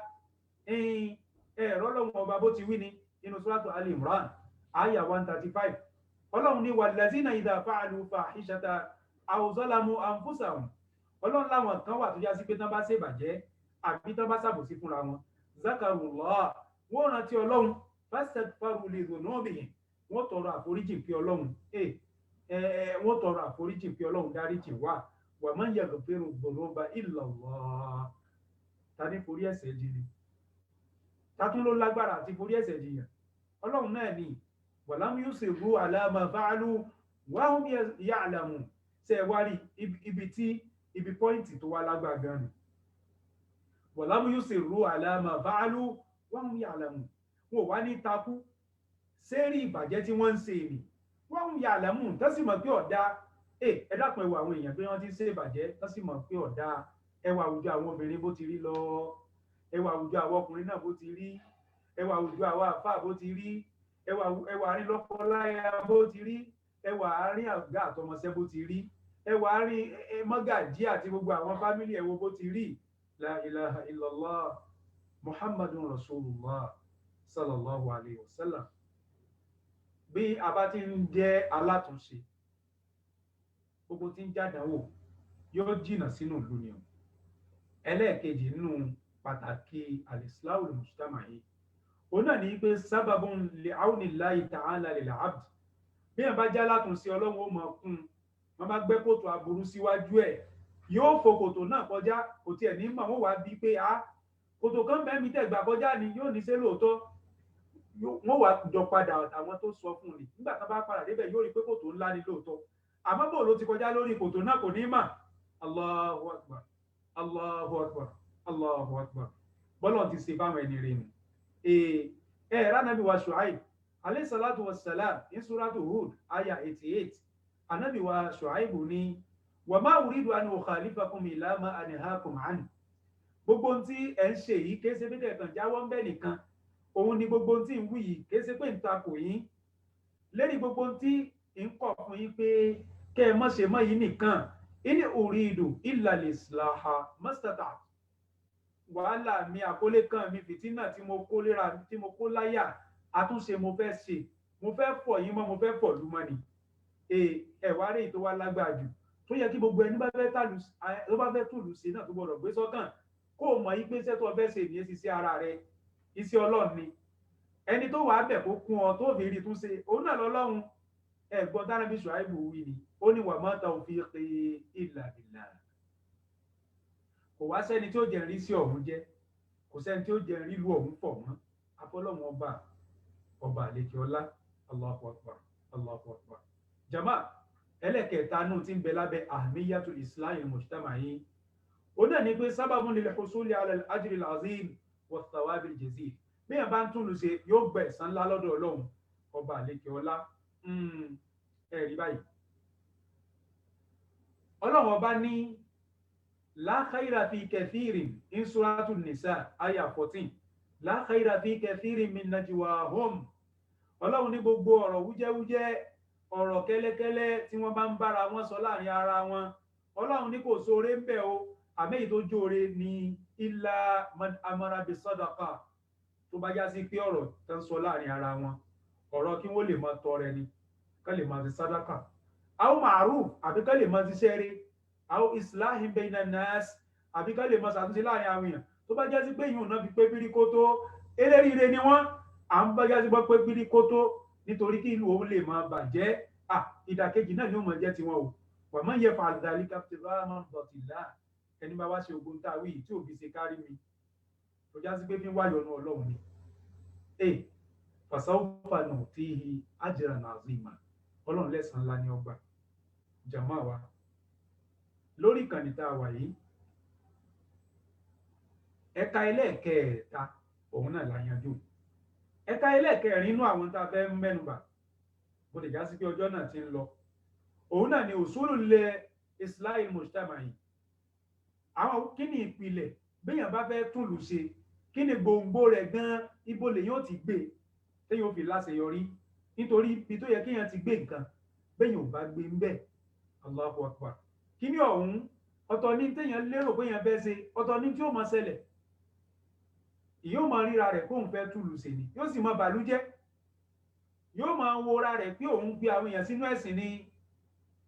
Ọlọ́run ọba bó ti wí ni nínú Suratu Ali Imran aya 135 Ọlọ́run ní wallazina idha fa'alu fahishatan aw zalamu anfusahum Ọlọ́run láwọn kan wà tó já sí pé tán bá ṣèbàjẹ́ àbí tán bá ṣàbòsí fúnra wọn zakarullah wọ́n rántí Ọlọ́run fastaghfaru li dhunubihim wọ́n tọrọ àforíjì pé Ọlọ́run wọ́n tọrọ àforíjì pé Ọlọ́run dáríjì wá wa man yaghfiru dhunuba illa Allah ta ní forí ẹ̀ṣẹ̀ jì ni ta tún ló lágbára àti forí ẹ̀ṣẹ̀ jìyàn Ọlọ́run náà ni walam yusirru ala ma fa'alu wa hum ya'lamun ṣe wá rí ibi pọ́ìntì tó wá lágbára gan ni walam yusirru ala ma fa'alu wa hum ya'lamun wọn wá ní takú sérí ìbàjẹ́ tí wọ́n ń ṣe ni wa hum ya'lamun tó sì mọ̀ pé ọ̀dá ẹ dákun ẹwà àwọn èèyàn pé wọ́n ti ń ṣe ìbàjẹ́ tó sì mọ̀ pé ọ̀dá ẹwà àwùjọ àwọn obìnrin bó ti rí lọ ẹwà àwùjọ àwọn ọkùnrin náà bó ti rí ẹwà àwùjọ àwọn àfáà bó ti rí ẹwà àárín lọ́kọláya bó ti rí ẹwà àárín àgbà àtọmọṣẹ́ bó ti rí ẹwà àárín mọ́gàjí àti gbogbo àwọn fámílì ẹwọ bó ti rí la ilaha illallah muhammadun rasulullah sallallahu alayhi wa sallam. Bí a bá ti ń jẹ́ alátúnṣe gbogbo tí ń jádàwò yóò jìnà sínú ìlú ni o. Ẹlẹ́ẹ̀kejì nínú pàtàkì al-islahul mujtama'i òun náà ní pé sábàbùn li'awnillahi ta'ala lil 'abd bí ẹ̀ bá já látúnṣe Ọlọ́run ó mọ̀ kún wọ́n bá gbẹ́ kòtò aburú síwájú ẹ̀ yóò fò kòtò náà kọjá kò tiẹ̀ ní mọ̀ wọ́n wá bí pé kòtò kan bẹ́ẹ̀ mi tẹ̀ gbà kọjá ni yóò ní ṣe lóòótọ́ wọ́n wá jọ padà àwọn tó sọ fún ni nígbà tán bá padà débẹ̀ yóò rí pé kòtò ńlá ni lóòótọ́ àmọ́ bò ló ti kọjá lórí kòtò náà kò ní mà Allahu akbar Allahu akbar Allahu akbar bọ́lọ̀ ti ṣe báwọn ẹni rẹ̀ nù. Ránàbí wa Shu'aib alayhi salatu wassalam ní suratu Hud aya 88 anábì wa Shu'aib ní wa ma uridu an ukhalifakum ila ma anhakum an gbogbo tí ẹ̀ ń ṣe yìí kéèsè bí tẹ̀kàn jáwọ́ ń bẹ̀ nìkan òun ni gbogbo tí ń wí yìí kì í ṣe pé ń takò yín lérí gbogbo tí ń kọ̀ fún yín pé kẹ́ ẹ má ṣe mọ́ yìí nìkan in uridu illa lislaha mastata wàhálà mi àkólé kan mi fìtínà tí mo kó léra tí mo kó láyà àtúnṣe mo fẹ́ ṣe mo fẹ́ fọ̀ yín mọ́ mo fẹ́ fọ̀ lú mọ́ ni ẹ̀wá rèé tó wá lágbára jù tó yẹ kí gbogbo ẹni tó bá fẹ́ tùlù sí náà tó gbọdọ̀ gbé sọ́kàn kó o mọ̀ yí pé iṣẹ́ tó fẹ́ ṣe nìyẹn ti ṣe ara rẹ iṣẹ́ ọlọ́run ni ẹni tó wàá bẹ̀ kó kún ọ tó fi rí tún ṣe òun náà lọ́lọ́run ẹ̀gbọ́n Ànábì Ṣuaibu wí ni ó ní wa ma tawfiqi illa billah kò wá sẹ́ni tí ó jẹ́ rí sí ọ̀hún jẹ́ kò sẹ́ni tí ó jẹ́ rí lu ọ̀hún pọ̀ mọ́ afọlọ́run ọba àlekè ọlá Allahu akbar Allahu akbar jama ẹlẹ́kẹ̀ẹ́ta nù tí ń bẹ lábẹ́ ahmiyatul islahi mujtama'i ó náà ní pé sábàbun lil husuli ala al-ajri al-azim wa thawabi al-jazil bí ẹ̀ bá ń túnlù ṣe yóò gbẹ̀ ẹ̀san ńlá lọ́dọ̀ ọlọ́run ọba àlekè ọlá ẹ̀rí báyìí ọlọ́run ọba ní la khayra fi kathirin in suratul nisa aya 14 la khayra fi kathirin min najwahum ọlọ́run ní gbogbo ọ̀rọ̀ wújẹ́wújẹ́ ọ̀rọ̀ kẹ́lẹ́kẹ́lẹ́ tí wọ́n bá ń bára wọn sọ láàrin ara wọn ọlọ́run ní kò sóore ń bẹ o àmẹ́yìí tó jóore ní illa man amara bi sadaqa tó bá já sí pé ọ̀rọ̀ tó ń sọ láàrin ara wọn ọ̀rọ̀ kí wọ́n lè máa tọrẹ ni ká lè máa ti sàdákà aw ma'ruf àbí ká lè máa ti sẹ́rí aw islahin bayna nas àbí ká lè máa ṣàtúnṣe láàrin àwọn èèyàn tó bá já sí pé ìyún náà fi pé bíríkótó eléríire ni wọ́n à ń bá já sí pé bíríkótó nítorí kí ìlú òun lè máa bàjẹ́ ìdàkejì náà ni ó máa jẹ́ tiwọn o wa man yaf'al dhalika ibtigha'a mardatillah ẹni bá wá ṣe ogun tá a wí tí òbí ṣe kárí mi tó já sí pé fi ń wáyọ̀ ọ̀nà ọlọ́run ni fasawfa nu'tihi ajran 'azima ọlọ́run lẹ́san ńlá ní ọgbà jàmáà wa lórí ìkànnì tá a wà yìí ẹ̀ka ẹlẹ́ẹ̀kẹta òun náà la yanjú ẹ̀ka ẹlẹ́ẹ̀kẹrin inú àwọn tá a fẹ́ mẹ́nubà bó lè já sí pé ọjọ́ náà ti ń lọ òun náà ni usulul islahil mujtama'i àwọn kí ni ìpìlẹ̀ béèyàn bá fẹ́ túnlù ṣe kí ni gbòǹgbò rẹ̀ gan ibo lèyàn ti gbé téèyàn fi láṣeyọrí nítorí ibi tó yẹ kéèyàn ti gbé nǹkan béèyàn ò bá gbé ń bẹ̀ Allahu akbar kí ni ọ̀hún ọ̀tọ̀ ní téèyàn lérò béèyàn fẹ́ ṣe ọ̀tọ̀ ní tí ó máa ṣẹlẹ̀ yóò máa ríra rẹ̀ kóun fẹ́ túlù ṣe ni yóò sì máa bàlújẹ́ yóò máa wora rẹ̀ pé òun gbé àwọn èèyàn sínú ẹ̀sìn ní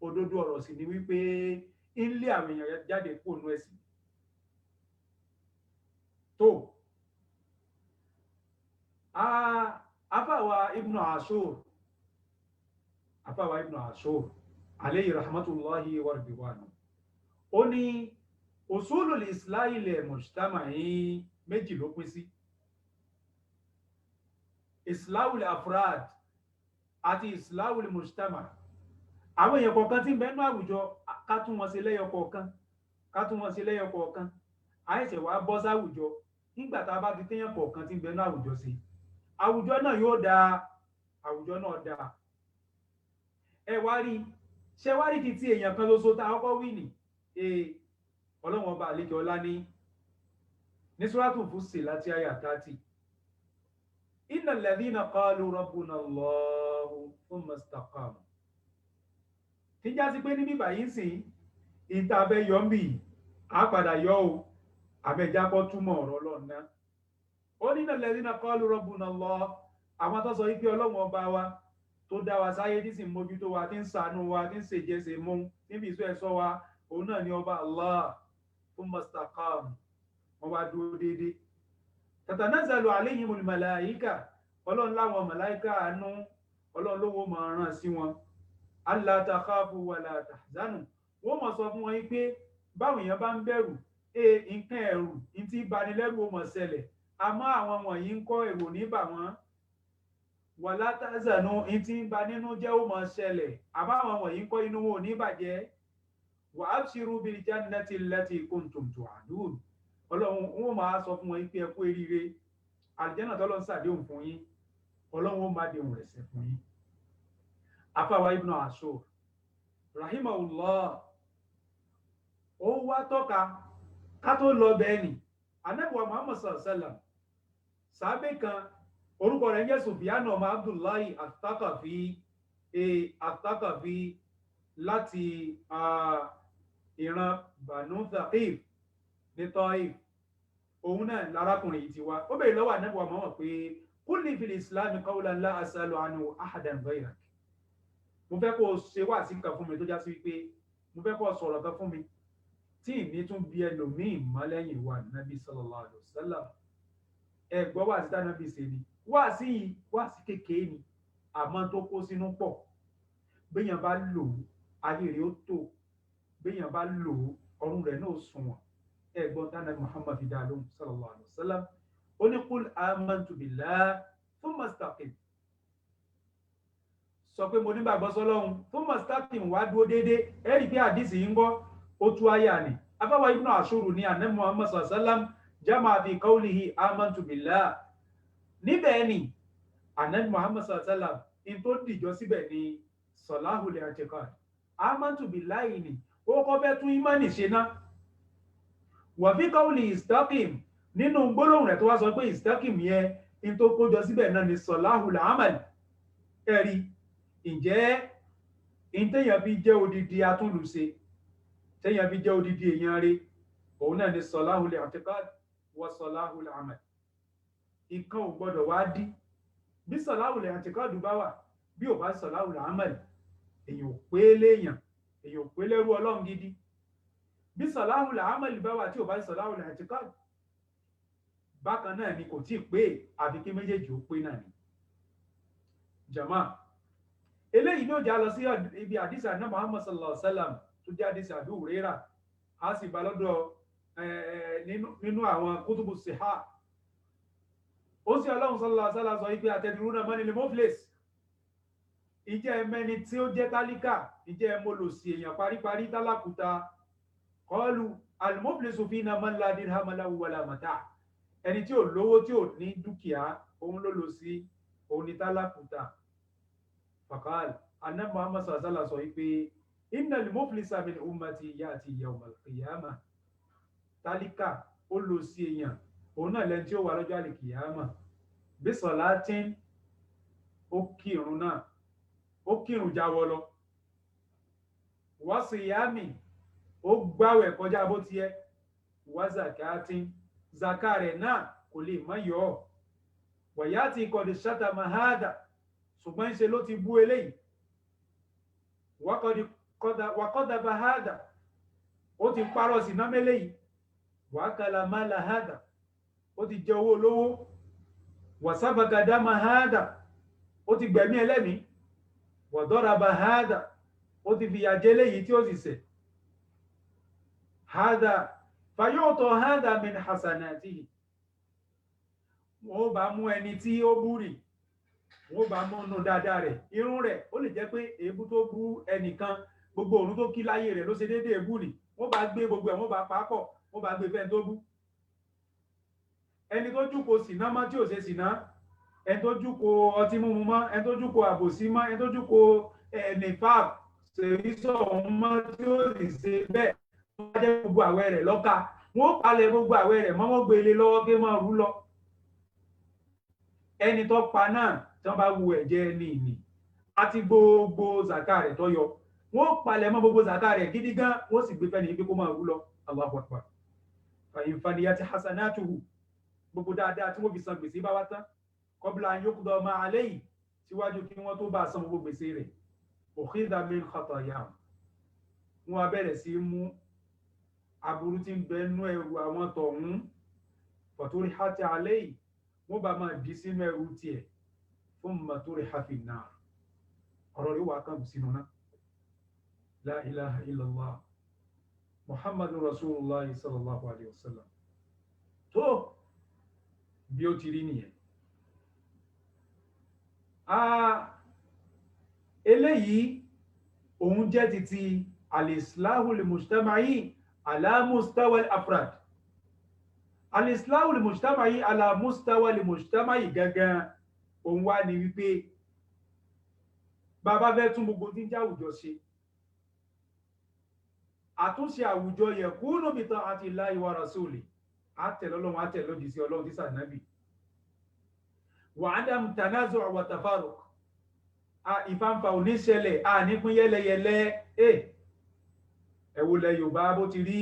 òdodo ọ̀rọ̀ sì ni wípé ń lé àwọn èèyàn jáde kó nú ẹ̀sìn tó afáwa ibnu ashur alayhi rahmatullahi wa ridwanu ó ní usulul islahil mujtama'i méjì ló pín sí islahul afrad àti islahul mujtama àwọn èèyàn kọ̀ọ̀kan tí ń bẹ nínú àwùjọ ká tún wọn ṣe lẹ́yọ kọ̀ọ̀kan àìṣẹ̀ wá bọ́ sáwùjọ nígbà tá a bá ti téèyàn kọ̀ọ̀kan tí ń bẹ nínú àwùjọ sí àwùjọ náà yóò dáa àwùjọ náà dáa ẹ wá rí ṣe wá rí ti èèyàn kan lóso tá a kọ́kọ́ wí nì ọlọ́wọ́n ọba àlejò ọlá ní Suratul Fussilat àyá 30 innal ladhina qalu rabbuna Allahu thumma istaqamu tí já sí pé ní bíbà yìí sìn ìtàbẹ̀ yọ̀ ń bì á padà yọ o àbẹ̀jákọ́ túmọ̀ ọ̀rọ̀ lọ́nà ó ní innal ladhina qalu rabbuna Allah àwọn tó sọ wípé ọlọ́wọ́n ọba wa tó dá wa sáyé tí sì ń mójútó wa tí ń ṣàánú wa tí ń ṣèjẹsẹ̀ mú níbi ìṣọ́ ẹ̀ṣọ́ wa òun náà ni ọba Allah thumma istaqamu wọ́n wá dúró déédéé tatanazzalu alayhimul malaika ọlọ́run láwọn màláíkà àánú ọlọ́run lówó máa rán sí wọn alla takhafu wala tahzanu wọ́n mọ̀ sọ fún wọn pé báwọn èèyàn bá ń bẹ̀rù nǹkan ẹ̀rù ní tí banilẹ́rù ó mọ̀ ṣẹlẹ̀ àmọ́ àwọn wọ̀nyí ń kọ́ èrò níbà wọn wala tahzanu ní tí ba nínú jẹ́ ó mọ̀ ṣẹlẹ̀ àmọ́ àwọn wọ̀nyí ń kọ́ inú wọn ò ní bàjẹ́ wa abshiru bil jannati allati kuntum tu'adun ọlọ́run wọn máa sọ fún wọn pé ẹ kú eríire àlùjánnà tọ́lọ́ ń ṣàdéhùn fún yín ọlọ́run ó máa déhùn rẹ̀ ṣẹ fún yín afáwa ibnu ashur rahimahullah ó wá tọ́ka ká tó lọ bẹ́ẹ̀ ni anábìwá muhammad sallallahu alaihi wasallam sábẹ́ kan orúkọ rẹ̀ ń jẹ́ Sufyan ọmọ Abdullahi At-Thaqafi láti ìran Banu Thaqif ní Taif. Òun náà lárákùnrin yìí ti wá. Ó bèèrè lọ́wọ́ Ànábì Muhammad pé qul li fil islam qawlan la as'alu anhu ahadan ghayrak. Mo fẹ́ kó ṣe wá sí nǹkan fún mi tó já sí wípé mo fẹ́ kó sọ̀rọ̀ kan fún mi tí ìní tún bí ẹlòmíì mọ́ lẹ́yìn wa Nabi sallallahu alaihi wasallam. Ẹ gbọ́ wá sí tánàbí ṣe ni wá sí kékeré ni àmọ́ tó kó sínú pọ̀. Béèyàn bá lò ó ayé rẹ̀ ó tò, béèyàn bá lò ó ọrùn rẹ̀ náà ó sunwọ̀n. Ẹ̀gbọ́n tánàbí Muhammad fi dá lóhùn sallallahu alaihi wasallam. Ó ní qul amantu billahi thumma istaqim. Sọ pé mo nígbàgbọ́ sọ́lọ́hun thumma istaqim wá dúró déédéé. Ẹ rí pé àdìsí yìí ń gbọ́ ó tú àyà ni. Afáwa Ibn Ashur ní Ànábì Muhammad sallallahu alaihi wasallam jama fi qawlihi amantu billahi. Níbẹ̀ ni Ànábì Muhammad sallallahu alaihi wasallam in tó dìjọ síbẹ̀ ni salahul i'tiqad. Amantu billahi ni ó kọ́ fẹ́ tún ìmánì ṣe náà. Wa fi qawli istaqim nínú gbólóhùn rẹ̀ tó wá sọ pé istaqim yẹn in tó kójọ síbẹ̀ náà ni salahul amal. Ẹ̀rí ǹjẹ́ in téèyàn fi jẹ́ odidi atúnlùṣe, téèyàn fi jẹ́ odidi èèyàn rí, òun náà ni salahul i'tiqad wa salahul amal. Ìkan ò gbọdọ̀ wá dí. Bí salahul i'tiqad bá wà, bí ò bá salahul amal, èèyàn ò pé léèyàn, èèyàn ò pé lẹ́rú Ọlọ́run gidi. Bí salahul amal bá wà tí ò bá salahul i'tiqad, bákan náà ni kò tíì pé àfi kí méjèèjì ó pé náà ni. Jama, eléyìí ló jà lọ sí ibi àdìsí àná Muhammad sallallahu alaihi wasallam tó jẹ́ àdìsí Abu Hurairah. A sì bá lọ́dọ̀ nínú àwọn kútùbù síhá. Ó sì Ọlọ́run sallallahu alaihi wasallam sọ wípé atadruna manil muflis. Ìjẹ́ ẹmẹ́ni tí ó jẹ́ tálíkà, ìjẹ́ ẹmọlòsì èèyàn paríparí tálákùta. Qalu al-muflisu fina man la dirhama lahu wala mata'. Ẹni tí ò lówó tí ò ní dúkìá, òun ló lò sí, òun ni tálákùta. Faqal Ànábì Muhammad sallallahu alaihi wasallam sọ wípé innal muflisa min ummati ya'ti yawm al-qiyamah. Tálíkà ó lò sí èèyàn, òun náà lẹ́ni tí ó wà lọ́jọ́ àlìkìyàmà. Bí salatin ó kírun náà, ó kírun jáwọ́ lọ. Wa siyami ó gbààwẹ̀ kọjá bó ti yẹ. Wa zakatin zaka rẹ̀ náà kò lè má yọ. Wa yati qad shatama hada, ṣùgbọ́n ṣe ló ti bú eléyìí. Wa qadaba hada, ó ti parọ́ sí náà mẹ́lẹ́yìí. Wa akala mala hada, ó ti jẹ owó olówó. Wa sabaka dama hada, ó ti gbẹ̀mí ẹlẹ́mìí. Wa daraba hada, ó ti fìyà jẹ léyìí tí ó sì ṣẹ̀. Hada fayu'ta hada min hasanatihi. Wọ́n bá mú ẹni tí ó búrì, wọ́n bá mú nù dáadáa rẹ̀. Irun rẹ̀ ó lè jẹ́ pé èébú tó bú ẹnìkan, gbogbo òun tó kí láyé rẹ̀ ló ṣe déédéé èébú ni. Wọ́n bá gbé gbogbo ẹ̀, wọ́n bá papọ̀, wọ́n bá gbé fẹ́ni tó bú. Ẹni tó jùkò sìná mọ́ tí ò ṣe sìná, ẹni tó jùkò ọtí mímu mọ́, ẹni tó jùkò àbòsí mọ́, ẹni tó jùkò nifaq ṣèrísọ̀ mọ́ tí ó sì ṣe bẹ́ẹ̀. Wọ́n bá jẹ́ gbogbo àwẹ̀ rẹ̀ lọ́ka, wọ́n palẹ̀ gbogbo àwẹ̀ rẹ̀ mọ́, wọ́n gbé ilé lọ́wọ́ pé máa rú lọ. Ẹni tó pa náà tí wọ́n bá wu ẹ̀jẹ̀ ẹni ìní àti gbogbo zaka rẹ̀ tó yọ, wọ́n palẹ̀ mọ́ gbogbo zaka rẹ̀ gidi gan, wọ́n sì gbé fẹ́ni pé kó máa rú lọ. Allahu akbar. Fa in faniyat hasanatuhu, gbogbo dáadáa tí wọ́n fi san gbèsè bá wá tán, qabla an yuqda ma alayhi, síwájú kí wọ́n tó bá san gbogbo gbèsè rẹ̀. Ukhidha min khatayahum, wọ́n á bẹ̀rẹ̀ sí mú aburú tí ń bẹ nú ẹrù àwọn tọ̀hún. Faturihat alayhi, wọ́n bá máa dì sínú ẹrù tiẹ̀. Thumma turiha fin nar, ọ̀rọ̀ rí wà kàn sínú náà. La ilaha illallah Muhammadun Rasulullah sallallahu alaihi wasallam. Tó bí ó ti rí nìyẹn. Eléyìí òun jẹ́ títí al-islahu al-mujtama'i ala mustawa al-afrad. Al-islahu al-mujtama'i ala mustawa al-mujtama'i gangan òun wá ní wípé bàbá fẹ́ tún gbogbo tí ń jẹ́ àwùjọ ṣe. Àtúnṣe àwùjọ yakunu bi ta'ati Allahi wa rasuli. Àtẹ̀lọ́lọ́run àtẹ̀lọ́dì sí Ọlọ́run tí sànábì. wa adam tanazu' wa tafaruq ìfàǹfà ò ní ṣẹlẹ̀ nípín yẹ́lẹyẹ̀lẹ ẹ wo ilẹ̀ Yorùbá bó ti rí,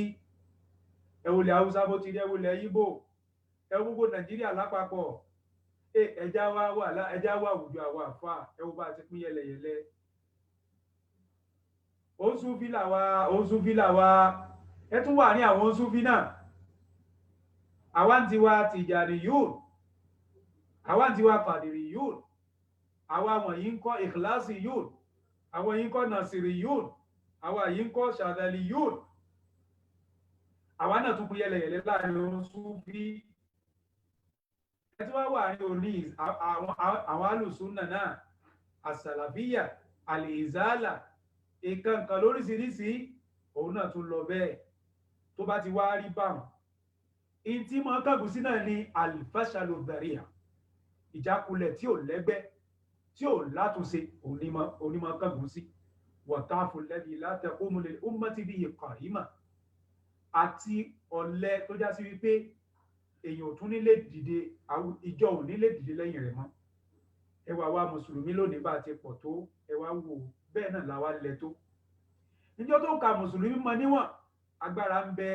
ẹ wo ilẹ̀ Haúsá bó ti rí, ẹ wo ilẹ̀ Ìgbò, ẹ wo gbogbo Nàìjíríà lápapọ̀ ẹjá wá àwùjọ àwọn àfà, ẹ wo bá ti pín yẹ́lẹyẹ̀lẹ. Oṣùfí làwa ẹ tún wà ní àwọn Oṣùfí náà, àwa ń tiwa Tìjàníyùn, àwa ń tiwa Kàdìríyùn, àwa wọ̀nyí ń kọ́ Ikhlásíyùn, àwọn yìí ń kọ́ Nàsìríyùn, àwa yìí ń kọ́ Ṣàdàlíyùn. Àwa náà tún pín yẹ́lẹyẹ̀lẹ láàrin Oṣùfí. Ẹ tí wọ́n wà ní òní àwọn alùsùnnà náà, àsàlàfíyà, àlìzálà, ìkankan lóríṣiríṣi, òun náà tún lọ bẹ́ẹ̀. Tó bá ti wá rí báwọn, in tí mọ́ kàgùn sí náà ni alfashalu dhari'a, ìjákulẹ̀ tí ò lẹ́gbẹ́, tí ò látúnṣe, onímọ̀ kàgùn sí. Watafu alladhi la taqumu lil ummati bihi qa'ima, àti ọ̀lẹ tó já sí wípé èèyàn tún nílé dìde, ìjọ ò nílé dìde lẹ́yìn rẹ̀ mọ́. Ẹ wá wá mùsùlùmí lónìí bá ti pọ̀ tó, ẹ wá wò bẹ́ẹ̀ náà làwa lẹ tó. Níjọ́ tó ka mùsùlùmí mọ níwọ̀n, agbára ń bẹ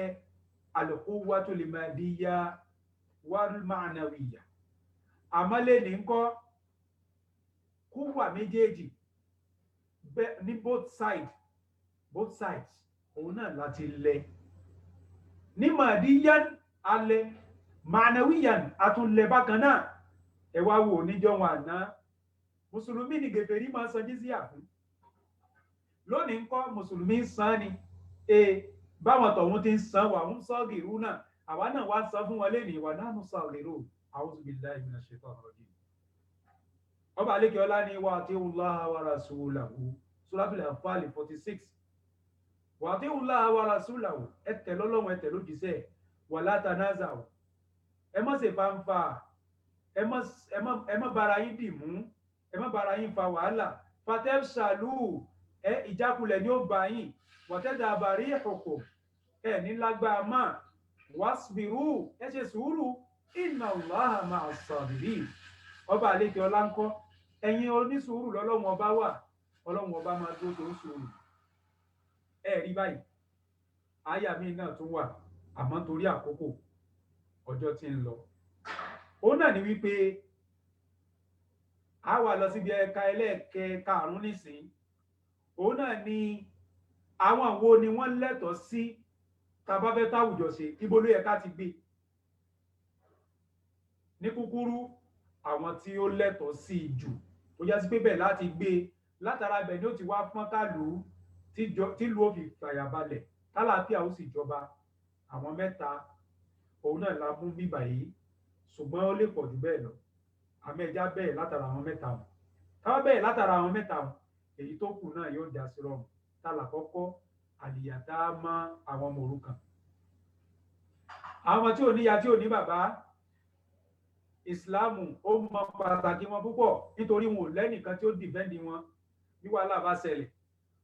al-quwwatul madiyya wal ma'nawiyya. Àmọ́ lẹ́ni ńkọ́ kúwà méjèèjì ní both sides òun náà láti lẹ. Ní madiyan alẹ́, ma'nawiyan àtúnlẹ̀ bákan náà. Ẹ wá wò níjọ́ wọn àná, mùsùlùmí ni gèfèrí máa san jízíà fún. Lónìí ńkọ́ mùsùlùmí ń san ni, báwọn tọ̀hún ti ń san wà ń sọ́gìrú náà, àwa náà wá san fún wọn lẹ́nìí, wà náà sọ́gìrú. A'udhu billahi minash shaitanir rajim. Ọba alékè ọlá ni wa ati'ullaha wa rasulahu, Suratul Anfal 46. Wa ati'ullaha wa rasulahu, ẹ tẹ̀ l'Ọlọ́run, ẹ tẹ̀ l'ójíṣẹ́, wala tanaza'u, ẹ má ṣe fàǹfà, ẹ má bára yín dìmú, ẹ má bára yín fa wàhálà. Fatafshalu, ìjákulẹ̀ ni ó bá yín. Wa tadhhaba rihukum, ní lágbára máa. Wasbiru, ẹ ṣe sùúrù. Inna Allaha ma'as sabirin. Ọba àlékè ọlá ń kọ́, ẹ̀yin onísùúrù lọ́lọ́run ọba wà, Ọlọ́run ọba máa tó tó sùúrù. Rí báyìí, àyà mi náà tún wà, àmọ́ torí àkókò ọjọ́ tí ń lọ. Òun náà ni wípé a wà lọ síbi ẹ̀ka ẹlẹ́ẹ̀kẹkarùn-ún nísìn. Òun náà ni àwọn wo ni wọ́n lẹ́tọ̀ọ́ sí tá bá fẹ́ táwùjọ ṣe, ibo ló yẹ ká ti gbé. Ní kúkúrú, àwọn tí ó lẹ́tọ̀ọ́ sí jù tó já sí pé bẹ́ẹ̀ láti gbé, látara bẹ̀ ni ó ti wá fọ́n kálù tí lú ó fi fàyàbalẹ̀, tálàáfíà ó sì jọba. Àwọn mẹ́ta òun náà la mú bíbà yìí, ṣùgbọ́n ó lè pọ̀ jù bẹ́ẹ̀ lọ. Àmọ́ ẹja bẹ́ẹ̀ látara àwọn mẹ́ta wọn. Ká bẹ́ẹ̀ látara àwọn mẹ́ta wọn, èyí tó kù náà yóò já sí rọrùn. Tálà kọ́kọ́, àlìyàtá mọ́ àwọn ọmọ òrukàn. Àwọn tí ò níyá tí ò ní bàbá, Ìsìláàmù ó mọ pàtàkì wọn púpọ̀, nítorí wọn ò lẹ́nìkan tí ó dìfẹ́ǹdì wọn bí wàhálà bá ṣẹlẹ̀.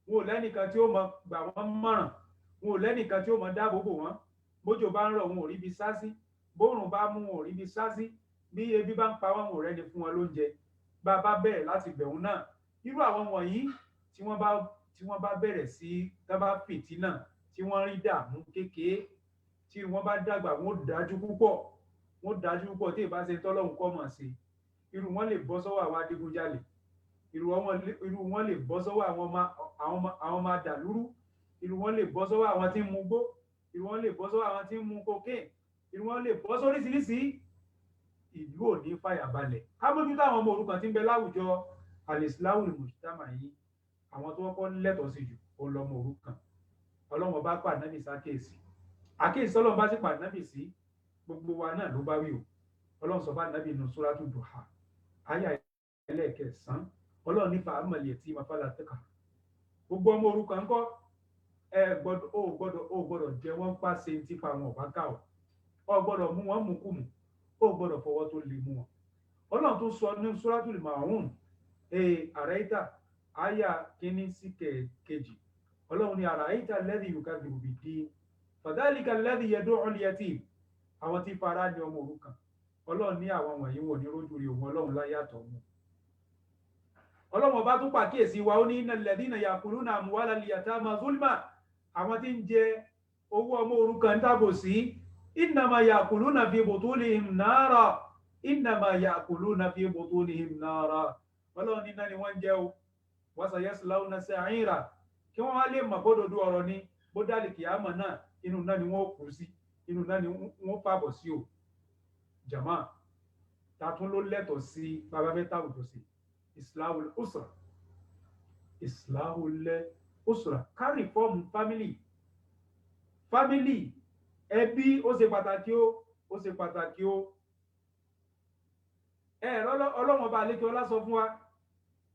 Wọn ò lẹ́nìkan tí ó mọ gbà wọ́n mọ̀ràn, wọn ò lẹ́nìkan tí ó mọ dáàbò bò wọ́n. Bójò bá ń rọ̀, wọn ò ríbi sá sí. Bórùn bá mú, wọn ò ríbi sá sí. Bí ebi bá ń pa wọn, wọn ò rẹ́ni fún wọn lóúnjẹ. Bá a bá bẹ̀rẹ̀ láti bẹ̀rù náà, irú àwọn wọ̀nyí tí wọ́n bá bẹ̀rẹ̀ sí tábà fìtínà, tí wọ́n rí dààmú kékeré, tí wọ́n bá dàgbà, wọ́n dájú púpọ̀ tí ìbá ṣe tọ́lọ́hun kọ́ mọ̀ sí. Irú wọn lè bọ́ sọ́wọ́ àwọn adigunjalè, irú wọn lè bọ́ sọ́wọ́ àwọn ọmọ dàlúrú, irú wọn lè bọ́ sọ́wọ́ àwọn tí ń mu gbó, irú wọn lè bọ́ sọ́wọ́ àwọn tí ń mu cocaine, irú wọn lè bọ́ sóríṣiríṣi. Ìlú ò ní fàyàbalẹ̀. Ká mójútó àwọn ọmọ òrukàn tí ń bẹ láwùjọ al-islahul mujtama yìí, àwọn tó kọ́kọ́ lẹ́tọ̀ọ́ sí jù ó lọ́mọ òrukàn. Ọlọ́run bá pa ànábì sákèsí, àkèsí Ọlọ́run bá sì pa ànábì sí, gbogbo wa náà ló bá wí o. Ọlọ́run sọ bá ànábì nínú Suratu Duha, àyà ẹlẹ́ẹ̀kẹsàn-án. Ọlọ́run nípa àmọ̀lẹ̀ tí ma fàlà tẹ́ka. Gbogbo ọmọ òrukàn ńkọ́, ó gbọ́dọ̀ jẹ wọ́n pàṣẹ tí pa wọn ọ̀bá ká o. Ó gbọ́dọ̀ mú wọn mùkúmù, ó gbọ́dọ̀ fọwọ́ tó lè mú wọn. Ọlọ́run tó sọ ní Suratul Maun, àrẹ́ìtà, àyà kìíní sí kejì. Ọlọ́run ni àrẹ́ìtà alladhi yukadhibu bid-din, fadhalika alladhi yad'u al-yatim. Àwọn tí fara ní ọmọ òrukàn, ọlọ́run ní àwọn wọ̀nyí wò ní rójú rí òun ọlọ́run láyé àtọ̀run. ọlọ́run ọba tún pàkíyèsí wa ó ní innal ladhina ya'kuluna amwalal yatama zulma, àwọn tí ń jẹ owó ọmọ òrukàn tábòsí, innama ya'kuluna fi butunihim nara, innama ya'kuluna fi butunihim nara, ọlọ́run ní náà ni wọ́n jẹ́ o, wa sayaslawna sa'ira, kí wọ́n wá lè mọ̀ bódodo ọ̀rọ̀ ni bó dálì kìámọ̀ náà inú náà ni wọ́n kú sí, inú náà ni wọ́n fàbọ̀ sí o. Jama, ta tún ló lẹ́tọ̀ọ́ sí bàbá mẹ́ta òjò sí islahul usra, islahul usra, ká reform family ẹbí ó ṣe pàtàkì ó ṣe pàtàkì ó. ọlọ́run ọba àlékè ọlá sọ fún wa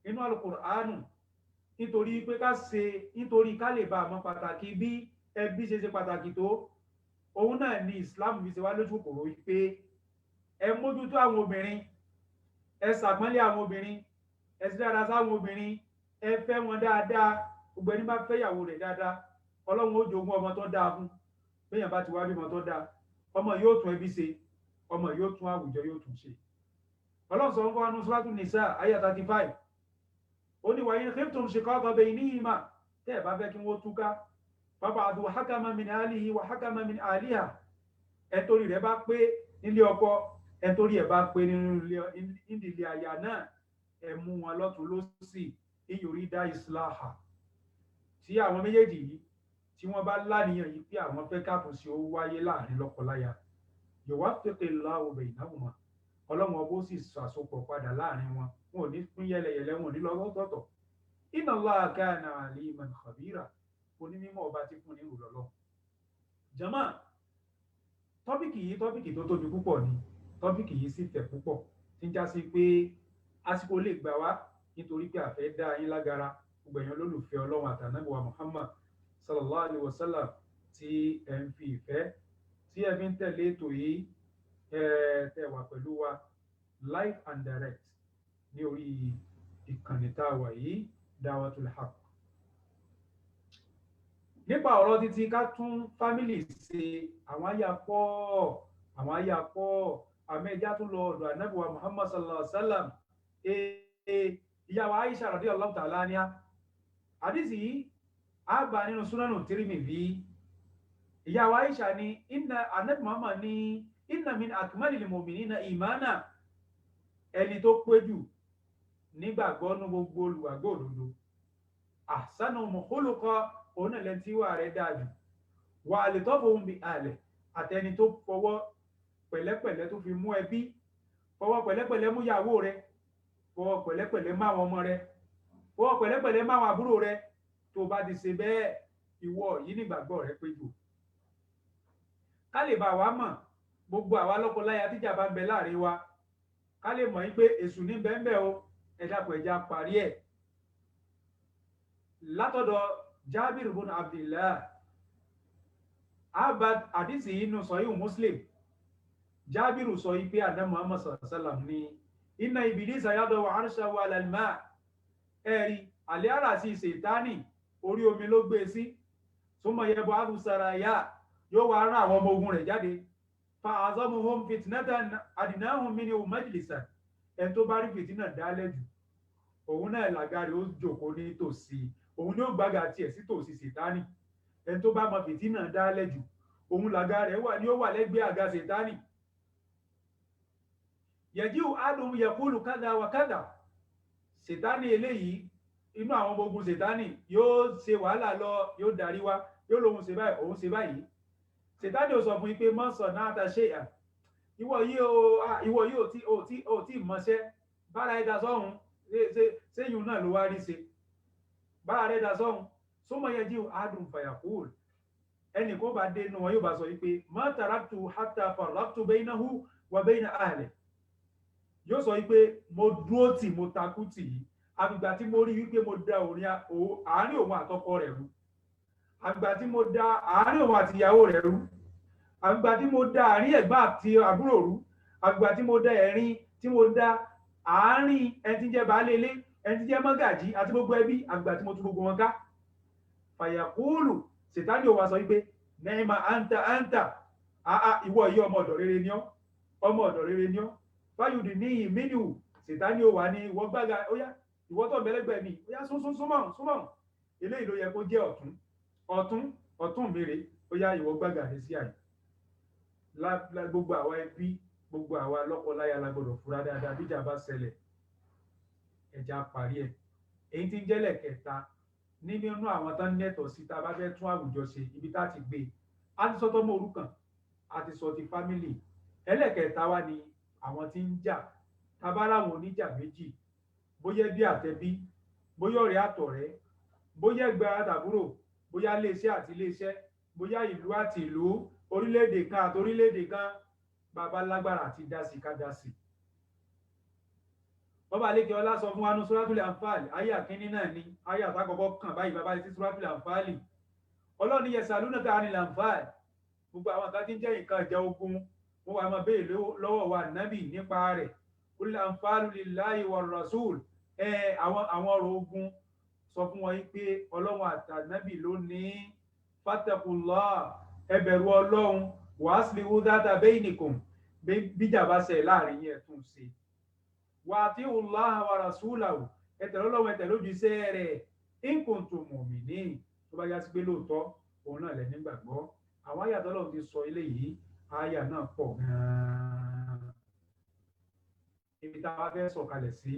inú Al-Qur'anu nítorí pé nítorí ká lè bá àmọ́ pàtàkì bí ẹbí ṣe pàtàkì tó, òun náà ni Islam fi ṣe wá lójú kòrò pé ẹ mójútó àwọn obìnrin, ẹ ṣàpọ́nlé àwọn obìnrin, ẹ sì dáadáa sáwọn obìnrin, ẹ fẹ́ wọn dáadáa. Gbogbo ẹni bá fẹ́ ìyàwó rẹ̀ dáadáa, ọlọ́run ó jogún ọmọ tó dáa fún. Béèyàn bá ti wá bímọ tó dáa, ọmọ yóò tún ẹbí ṣe, ọmọ yóò tún àwùjọ yóò tún ṣe. ọlọ́run sọ fún wa nínú Suratu Nisa ayé 35, ó ní wa in khiftum shiqaqa baynihima, tẹ́ ẹ̀ bá fẹ́ kí wọ́n túká, fab'athu hakaman min ahlihi wa hakaman min ahliha, ẹ torí rẹ̀ bá pé nílé ọkọ, ẹ torí ẹ̀ bá pé nílé aya náà, ẹ mú wọn lọ́tún lósì in yurida islaha. Tí àwọn méjèèjì yìí tí wọ́n bá láníyàn yìí pé àwọn fẹ́ kàtúnṣe ó wáyé láàrin lọ́kọláya, yuwaffiqillahu baynahuma, ọlọ́run ọbó sì ṣàsopọ̀ padà láàrin wọn, wọn ò ní pín yẹlẹyẹlẹ, wọn ò ní lọ lọ́tọ̀ọ̀tọ̀. Inna Allaha kana aliman khabira, onímọ̀ ọba tí fún ní ìrùlọ́lọ́. Jama, tọ́pìkì tó tóbi púpọ̀ ni, tọ́pìkì yìí sì fẹ̀ púpọ̀, tí ń já sí pé àsìkò lè gbà wá nítorí pé àfẹ́ dá yín lágara gbogbo èèyàn lólùfẹ́ ọlọ́run àtànábì wa Muhammad sallallahu alaihi wasallam, tí ẹ ń fi ìfẹ́ tí ẹ fi ń tẹ̀lé ètò yìí, tẹ́ wà pẹ̀lú wa live and direct ní orí ìkànnì tá a wà yìí, Dawatul Haq. Nípa ọ̀rọ̀ títí ká tún fámílì ṣe, àwọn àyà pọ̀ àmẹ́já tún lọ ọ̀dọ̀ ànábì wa Muhammad sallallahu alaihi wasallam. Ìyá wa Aisha radiyallahu ta'ala anha, àdísì yìí a bá nínú Sunanu Tirmidhi. Ìyá wa Aisha ní ànábì Muhammad ní inna min akmalil mu'minina imana, ẹni tó pé jù nígbàgbọ́ ní gbogbo olùgbàgbọ́ òdodo, ahsanuhum khuluqa, òun ẹ̀lẹ́ tí wà rẹ̀ dájú, wà alitafuhum bi ahlihi, àtẹni tó fọwọ́ pẹ̀lẹ́pẹ̀lẹ́ tó fi mú ẹbí, fọwọ́ pẹ̀lẹ́pẹ̀lẹ́ mú ìyàwó rẹ̀, fọwọ́ pẹ̀lẹ́pẹ̀lẹ́ máwọn ọmọ rẹ̀, fọwọ́ pẹ̀lẹ́pẹ̀lẹ́ máwọn àbúrò rẹ̀. Tó bá ti ṣe bẹ́ẹ̀, ìwọ yìí nígbàgbọ́ rẹ̀ pé jù. Ká lè bá wa mọ̀, gbogbo àwa lọ́kọláya tíjà bá ń bẹ láàrin wa, ká lè mọ̀ yín pé èṣù ní bẹ́ẹ̀ o, ẹ dákun ẹja parí ẹ̀. Látọ̀dọ̀ Jabir ibn Abdillah, àdísì inú Sahih Muslim, Jabiru sọ yí pé ànábì Muhammad sallallahu alaihi wasallam ní inna iblisa yadau arshahu ala al-ma', ẹ̀rí àlẹ́ ara sí Sètánì orí omi ló gbé sí, summa yab'athu saraya, yóò wá rán àwọn ọmọ ogun rẹ̀ jáde, fa azamuhum fitnatan adnahum minhu majlisan, ẹni tó bá rí fìtínà dálẹ̀ jù, òun náà làgàrí ó jòkó ní tòsí, òun ní ó gbága tiẹ̀ sí tòsí Sètánì. Ẹni tó bá mọ fìtínà dálẹ̀ jù, òun làgàrí ní ó wà lẹ́gbẹ̀ẹ́ àga Sètánì. Yaji'u ahaduhum yaqulu kadha wa kadha, Sètánì eléyìí, inú àwọn ọmọ ogun Sètánì yóò ṣe wàhálà lọ, yóò darí wá, yóò lóhun ṣe báyìí, òun ṣe báyìí. Sètánì ò sọ fún yín pé man sana'ata shay'an, ìwọ yìí ò tí mọṣẹ́, bára ẹ̀dá sọ́hun, séyìn náà ló wá rí ṣe, bára ẹ̀dá sọ́hun. Summa yaji'u ahaduhum fayaqul, ẹnì kó bá dé inú wọn yóò bá sọ wípé ma taraktu hatta farraqtu bainahu wa baina ahlihi, yóò sọ wípé mo dúró tì, mo takú tì í, àgbà tí mo rí wípé mo da àárín òun àtọkọ rẹ̀ rú, àgbà tí mo da àárín òun àti ìyàwó rẹ̀ rú, àgbà tí mo da àárín ẹ̀gbọ́n àti àbúrò rú, àgbà tí mo da ẹ̀rín, tí mo da àárín ẹni tí jẹ́ baálé ilé, ẹni tí jẹ́ mọ́gàjí àti gbogbo ẹbí, àgbà tí mo tú gbogbo wọn ká. Fàyàkúlù, Sètánì ò wá sọ wípé ni'ma anta, ìwọ yìí ọmọ ọ̀dọ̀ rere ni ọ́, ọmọ ọ̀dọ̀ rere ni ọ́ fáyọ̀dì ní ìmínú sìtáni ò wà ní ìwọ gbága ó yá ìwọ tó bẹ̀lẹ́gbẹ̀ mi ó yá súnmọ́ eléyìí ló yẹ kó jẹ́ ọ̀tún mèrè ó yá ìwọ gbága rẹ sí àyè gbogbo àwa ẹbí gbogbo àwa lọ́kọláya la gbọ́dọ̀ fura dáadáa bíjà bá ṣẹlẹ̀ ẹja parí ẹ̀ èyí tí ń jẹ́lẹ̀ kẹta nínú àwọn tán nẹ́tọ̀ sí tá a bá fẹ́ tún àwùjọ ṣe ibi tá a ti gbé a ti sọ tọ́mọ òrukàn a ti sọ ti fámìlì ẹlẹ́kẹta wá ní àwọn tí ń jà tabára àwọn oníjà méjì bóyá bí àtẹbí bóyá ọ̀rẹ́ àtọ̀rẹ́ bóyá ẹgbẹ́ àtàbúrò bóyá iléeṣẹ́ àti iléeṣẹ́ bóyá ìlú àti ìlú orílẹ̀-èdè kan àti orílẹ̀-èdè kan bàbá lágbára àti dásì ká dásì. bọ́bá lékè ọlá sọ fún wa ní Suratul Anfal ayé àkíní náà ni ayé àtàkọ́kọ́ kàn báyìí bàbá létí Suratul Anfal ọlọ́ni yasalunaka anil Anfal gbogbo àwọn kan tí ń jẹ́ nǹkan ìjà ogun wọ́n wà máa béèrè lọ́wọ́ wa nábì nípa rẹ̀ qul anfalu lillahi war rasul àwọn ọ̀rọ̀ ogun sọ fún wọn pé ọlọ́run àtànábì ló ní fattaqullah ẹ bẹ̀rù ọlọ́run wa aslihu dhata bainikum bíjà bá ṣe láàrin yẹn tún ṣe wa atiullaha wa rasulahu ẹ tẹ̀lé ọlọ́run ẹ tẹ̀lé òjíṣẹ́ rẹ̀ in kuntum mu'minin tó bá yá sí pé lóòótọ́ òun náà lẹ nígbàgbọ́ àwọn àyà tọ́lọ́run ti sọ eléyìí àyà náà pọ̀ gan-an ibi tá a bá fẹ́ sọ̀kalẹ̀ sí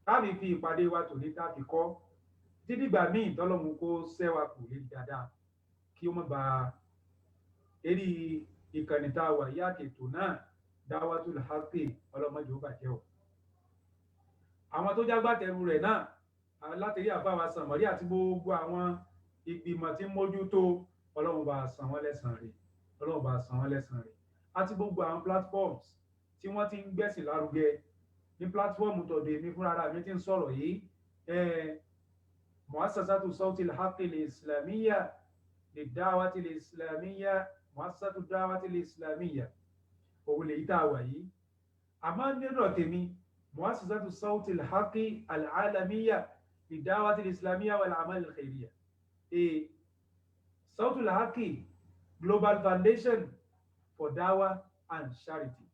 táàbí fi ìpàdé wa tòní táàbí kọ́ dídìgbà míì tọ́lọ́run kó sẹ́wà kù lédi dáadáa kí ó má ba eré ìkànnì tá a wà yá ètò náà Dawatul Haqqi ọlọ́mọdé ó bàjẹ́ o àwọn tó jágbátẹrù rẹ̀ náà látẹ̀rí àbáwá sànmọ́rí àti gbogbo àwọn ìgbìmọ̀ tí ń mójútó ọlọ́run bá san wọ́n lẹ́san rẹ̀ àti gbogbo àwọn platforms tí wọ́n ti ń gbẹ̀sìn lárugẹ ní platform tọ̀dọ̀ èmi fúnra mi ti ń sọ̀rọ̀ yìí muassasatu Sawtil Haqqi al-Islamiyya lid-Da'wati al-Islamiyya muassasatu Da'wati al-Islamiyya òun lè yí tá a wà yìí àmọ́ nínú tèmi muassasatu Sawtil Haqqi al-Alamiyya lid-Da'wati al-Islamiyya wal-A'mal al-Khayriyya Sawtul Haqqi Global Foundation for Dawah and Charity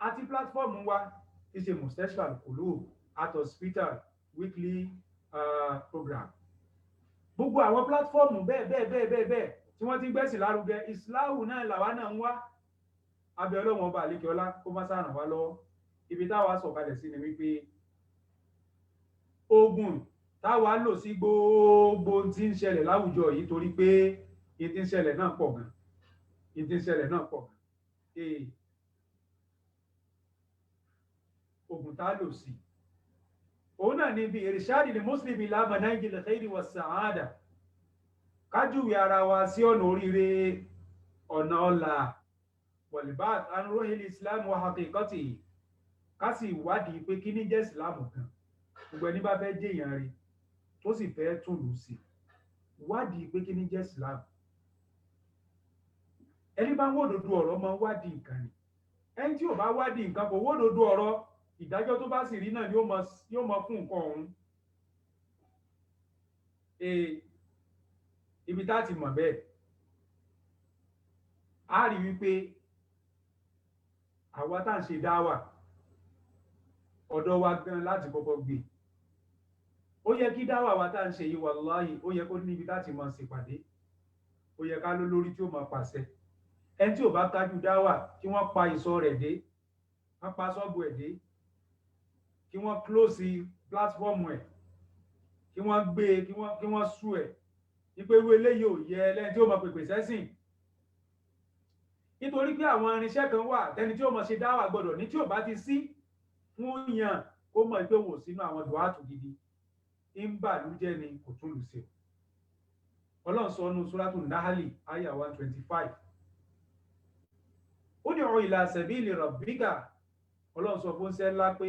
àti platform wa ti ṣe Mustashfa al-Qulub at hospital weekly program gbogbo àwọn platform bẹ́ẹ̀ tí wọ́n ti gbẹ́sìn lárugẹ islahu náà làwa náà ń wá abẹ́ ọlọ́run ọba àlékè ọlá kó má sáà ràn wá lọ́wọ́ ibi táwa sọ̀kalẹ̀ sí ni wípé ogun táwa lò sí gbogbo tí ń ṣẹlẹ̀ láwùjọ yìí torí pé ìtí ń ṣẹlẹ̀ náà pọ̀ gan ogun tá lò sí òun náà ní bí irshadi li muslim ila manhajil khairi was sa'ada kájúwe ara wa sí ọ̀nà oríire ọ̀nà ọ̀la wọ̀lìbá anúróhìl islam wa haqiqati ká sì wádìí pé kí ní jẹ́ islam gan gbogbo ẹni bá fẹ́ jẹ́yàn rí tó sì fẹ́ túlù sí wádìí pé kí ní jẹ́ islam ẹni bá wódòdó ọ̀rọ̀ máa wádìí nǹkan ni ẹni tí ò bá wádìí nǹkan kò wódòdó ọ̀rọ̀ ìdájọ́ tó bá sì rí náà yóò mọ fún nǹkan ọ̀hún ibi tá ti mọ̀ bẹ́ẹ̀ a rí wípé àwa tá ń ṣe dáwà ọ̀dọ̀ wa gan láti kọ́kọ́ gbé ó yẹ kí dáwà wa tá ń ṣe yìí wàláhì ó yẹ kó níbi tá ti mọ̀ ṣèpàdé ó yẹ ká lólórí tí ó mọ̀ pàṣẹ ẹni tí ò bá kájú dáwà kí wọ́n pa ìsọ rẹ̀ dé wọ́n pa ṣọ́ọ̀bù ẹ̀ dé kí wọ́n close platform ẹ̀ kí wọ́n gbé kí wọ́n sú ẹ̀ wípé irú eléyìí ò yẹ lẹ́ni tí ó mọ̀ pèpè sẹ́sìn nítorí pé àwọn irinṣẹ́ kan wà tẹni tí ó mọ̀ ṣe dáwà gbọ́dọ̀ ní tí ò bá ti sí fún yàn ó mọ̀ pé wò sínú àwọn dùwátù gidi ń bà ló jẹ́ ni kò tún lù sí ọlọ́run sọ ọ́nù Suratu Nahli ayah 125 ud'u ila sabili rabbika ọlọ́run sọ fún sẹ́ńlá pé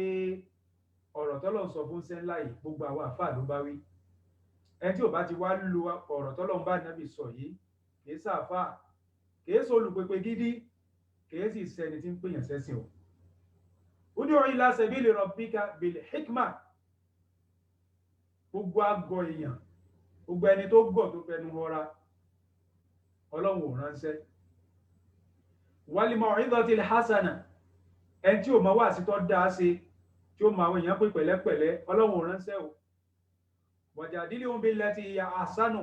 ọ̀rọ̀ tọ́lọ́run sọ fún sẹ́ńlá yìí gbogbo àwọn àfáà ló bá wí ẹni tí ò bá ti wá lu ọ̀rọ̀ tọ́lọ́run bá nábì sọ yìí kìí sàfáà kìí sọ olùpẹpẹ gidi kìí sì sẹni tí ń pèyàn sẹ́sìn o ud'u ila sabili rabbika bil hikma gbogbo àgọ́ èèyàn gbogbo ẹni tó gbọ́ tó fẹnu họra ọlọ́run ò ránṣẹ́ wal mau'izatil hasana ẹni tí ò mọ wá sí tó dáa ṣe tí ó mọ àwọn èèyàn pé pẹ̀lẹ́pẹ̀lẹ́ ọlọ́run ò ránṣẹ́ o wajadilhum billati hiya ahsanu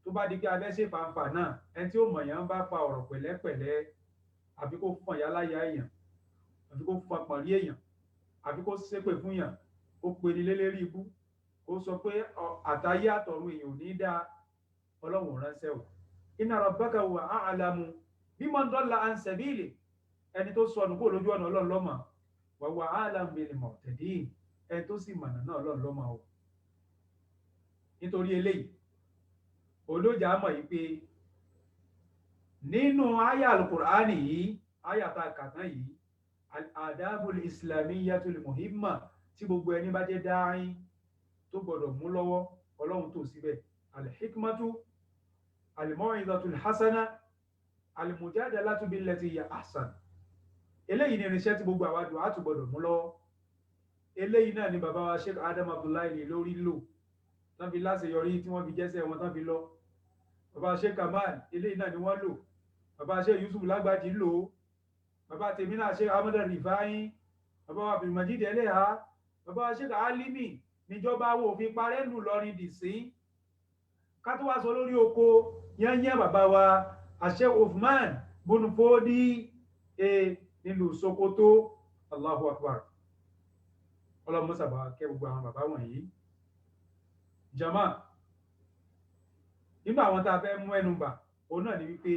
tó bá di pé abẹ́ ṣe fàǹfà náà ẹni tí ó mọ̀ yẹn bá fa ọ̀rọ̀ pẹ̀lẹ́pẹ̀lẹ́ àbí kó fún ìyá láyà èèyàn àbí kó fún apàrí èèyàn àbí kó ṣépè fún yàn kó pe ní lélẹ́rí ibú kó sọ pé àtayé àtọ̀run èèyàn ò ní dá ọlọ́run ò ránṣẹ́ o inna rabbaka huwa a'lamu biman dalla an sabili ẹni tó sọnù kó lójú ọ̀nà ọlọ́run ló mọ̀ wa huwa a'lamu bil muhtadin ẹni tó sì mọ̀nà náà ọlọ́run ló mọ̀ o nítorí eléyìí olójà mọ̀ yìí pé nínú àyà alukur'ani yìí àyà tá a kà tán yìí al-adabul islamiyyatul muhimma tí gbogbo ẹni bá jẹ́ dáhìn tó gbọdọ̀ mú lọ́wọ́ ọlọ́run tó síbẹ̀ al-hikmatu al-maw'izatul hasana al-mujadalatu billati hiya ahsan eléyìí ni irinṣẹ́ tí gbogbo àwa dùn á tún gbọdọ̀ mú lọ́wọ́ eléyìí náà ni bàbá wa Sheikh Adam Abdullahi lórí lò tán fi láṣeyọrí tí wọ́n fi jẹ́sẹ̀ wọn tán fi lọ bàbá Sheikh Kamal eléyìí náà ni wọ́n lò bàbá Sheikh Yusuf Lágbàjì lò ó bàbá tèmi náà Sheikh Ahmad Rifai bàbá wa Abdulmajid Eleha bàbá wa Sheikh Alimi níjọba wo fi parẹ́ lù lọrin dì sí ká tó wá sọ lórí oko yányán bàbá wa Sheikh Uthman Bunfodi nílùú Sokoto Allahu Akbar ọlọ́mọ sábà kẹ́ gbogbo àwọn bàbá wọ̀nyí jama nínú àwọn tá a fẹ́ mú ẹnu bà òun náà ni wípé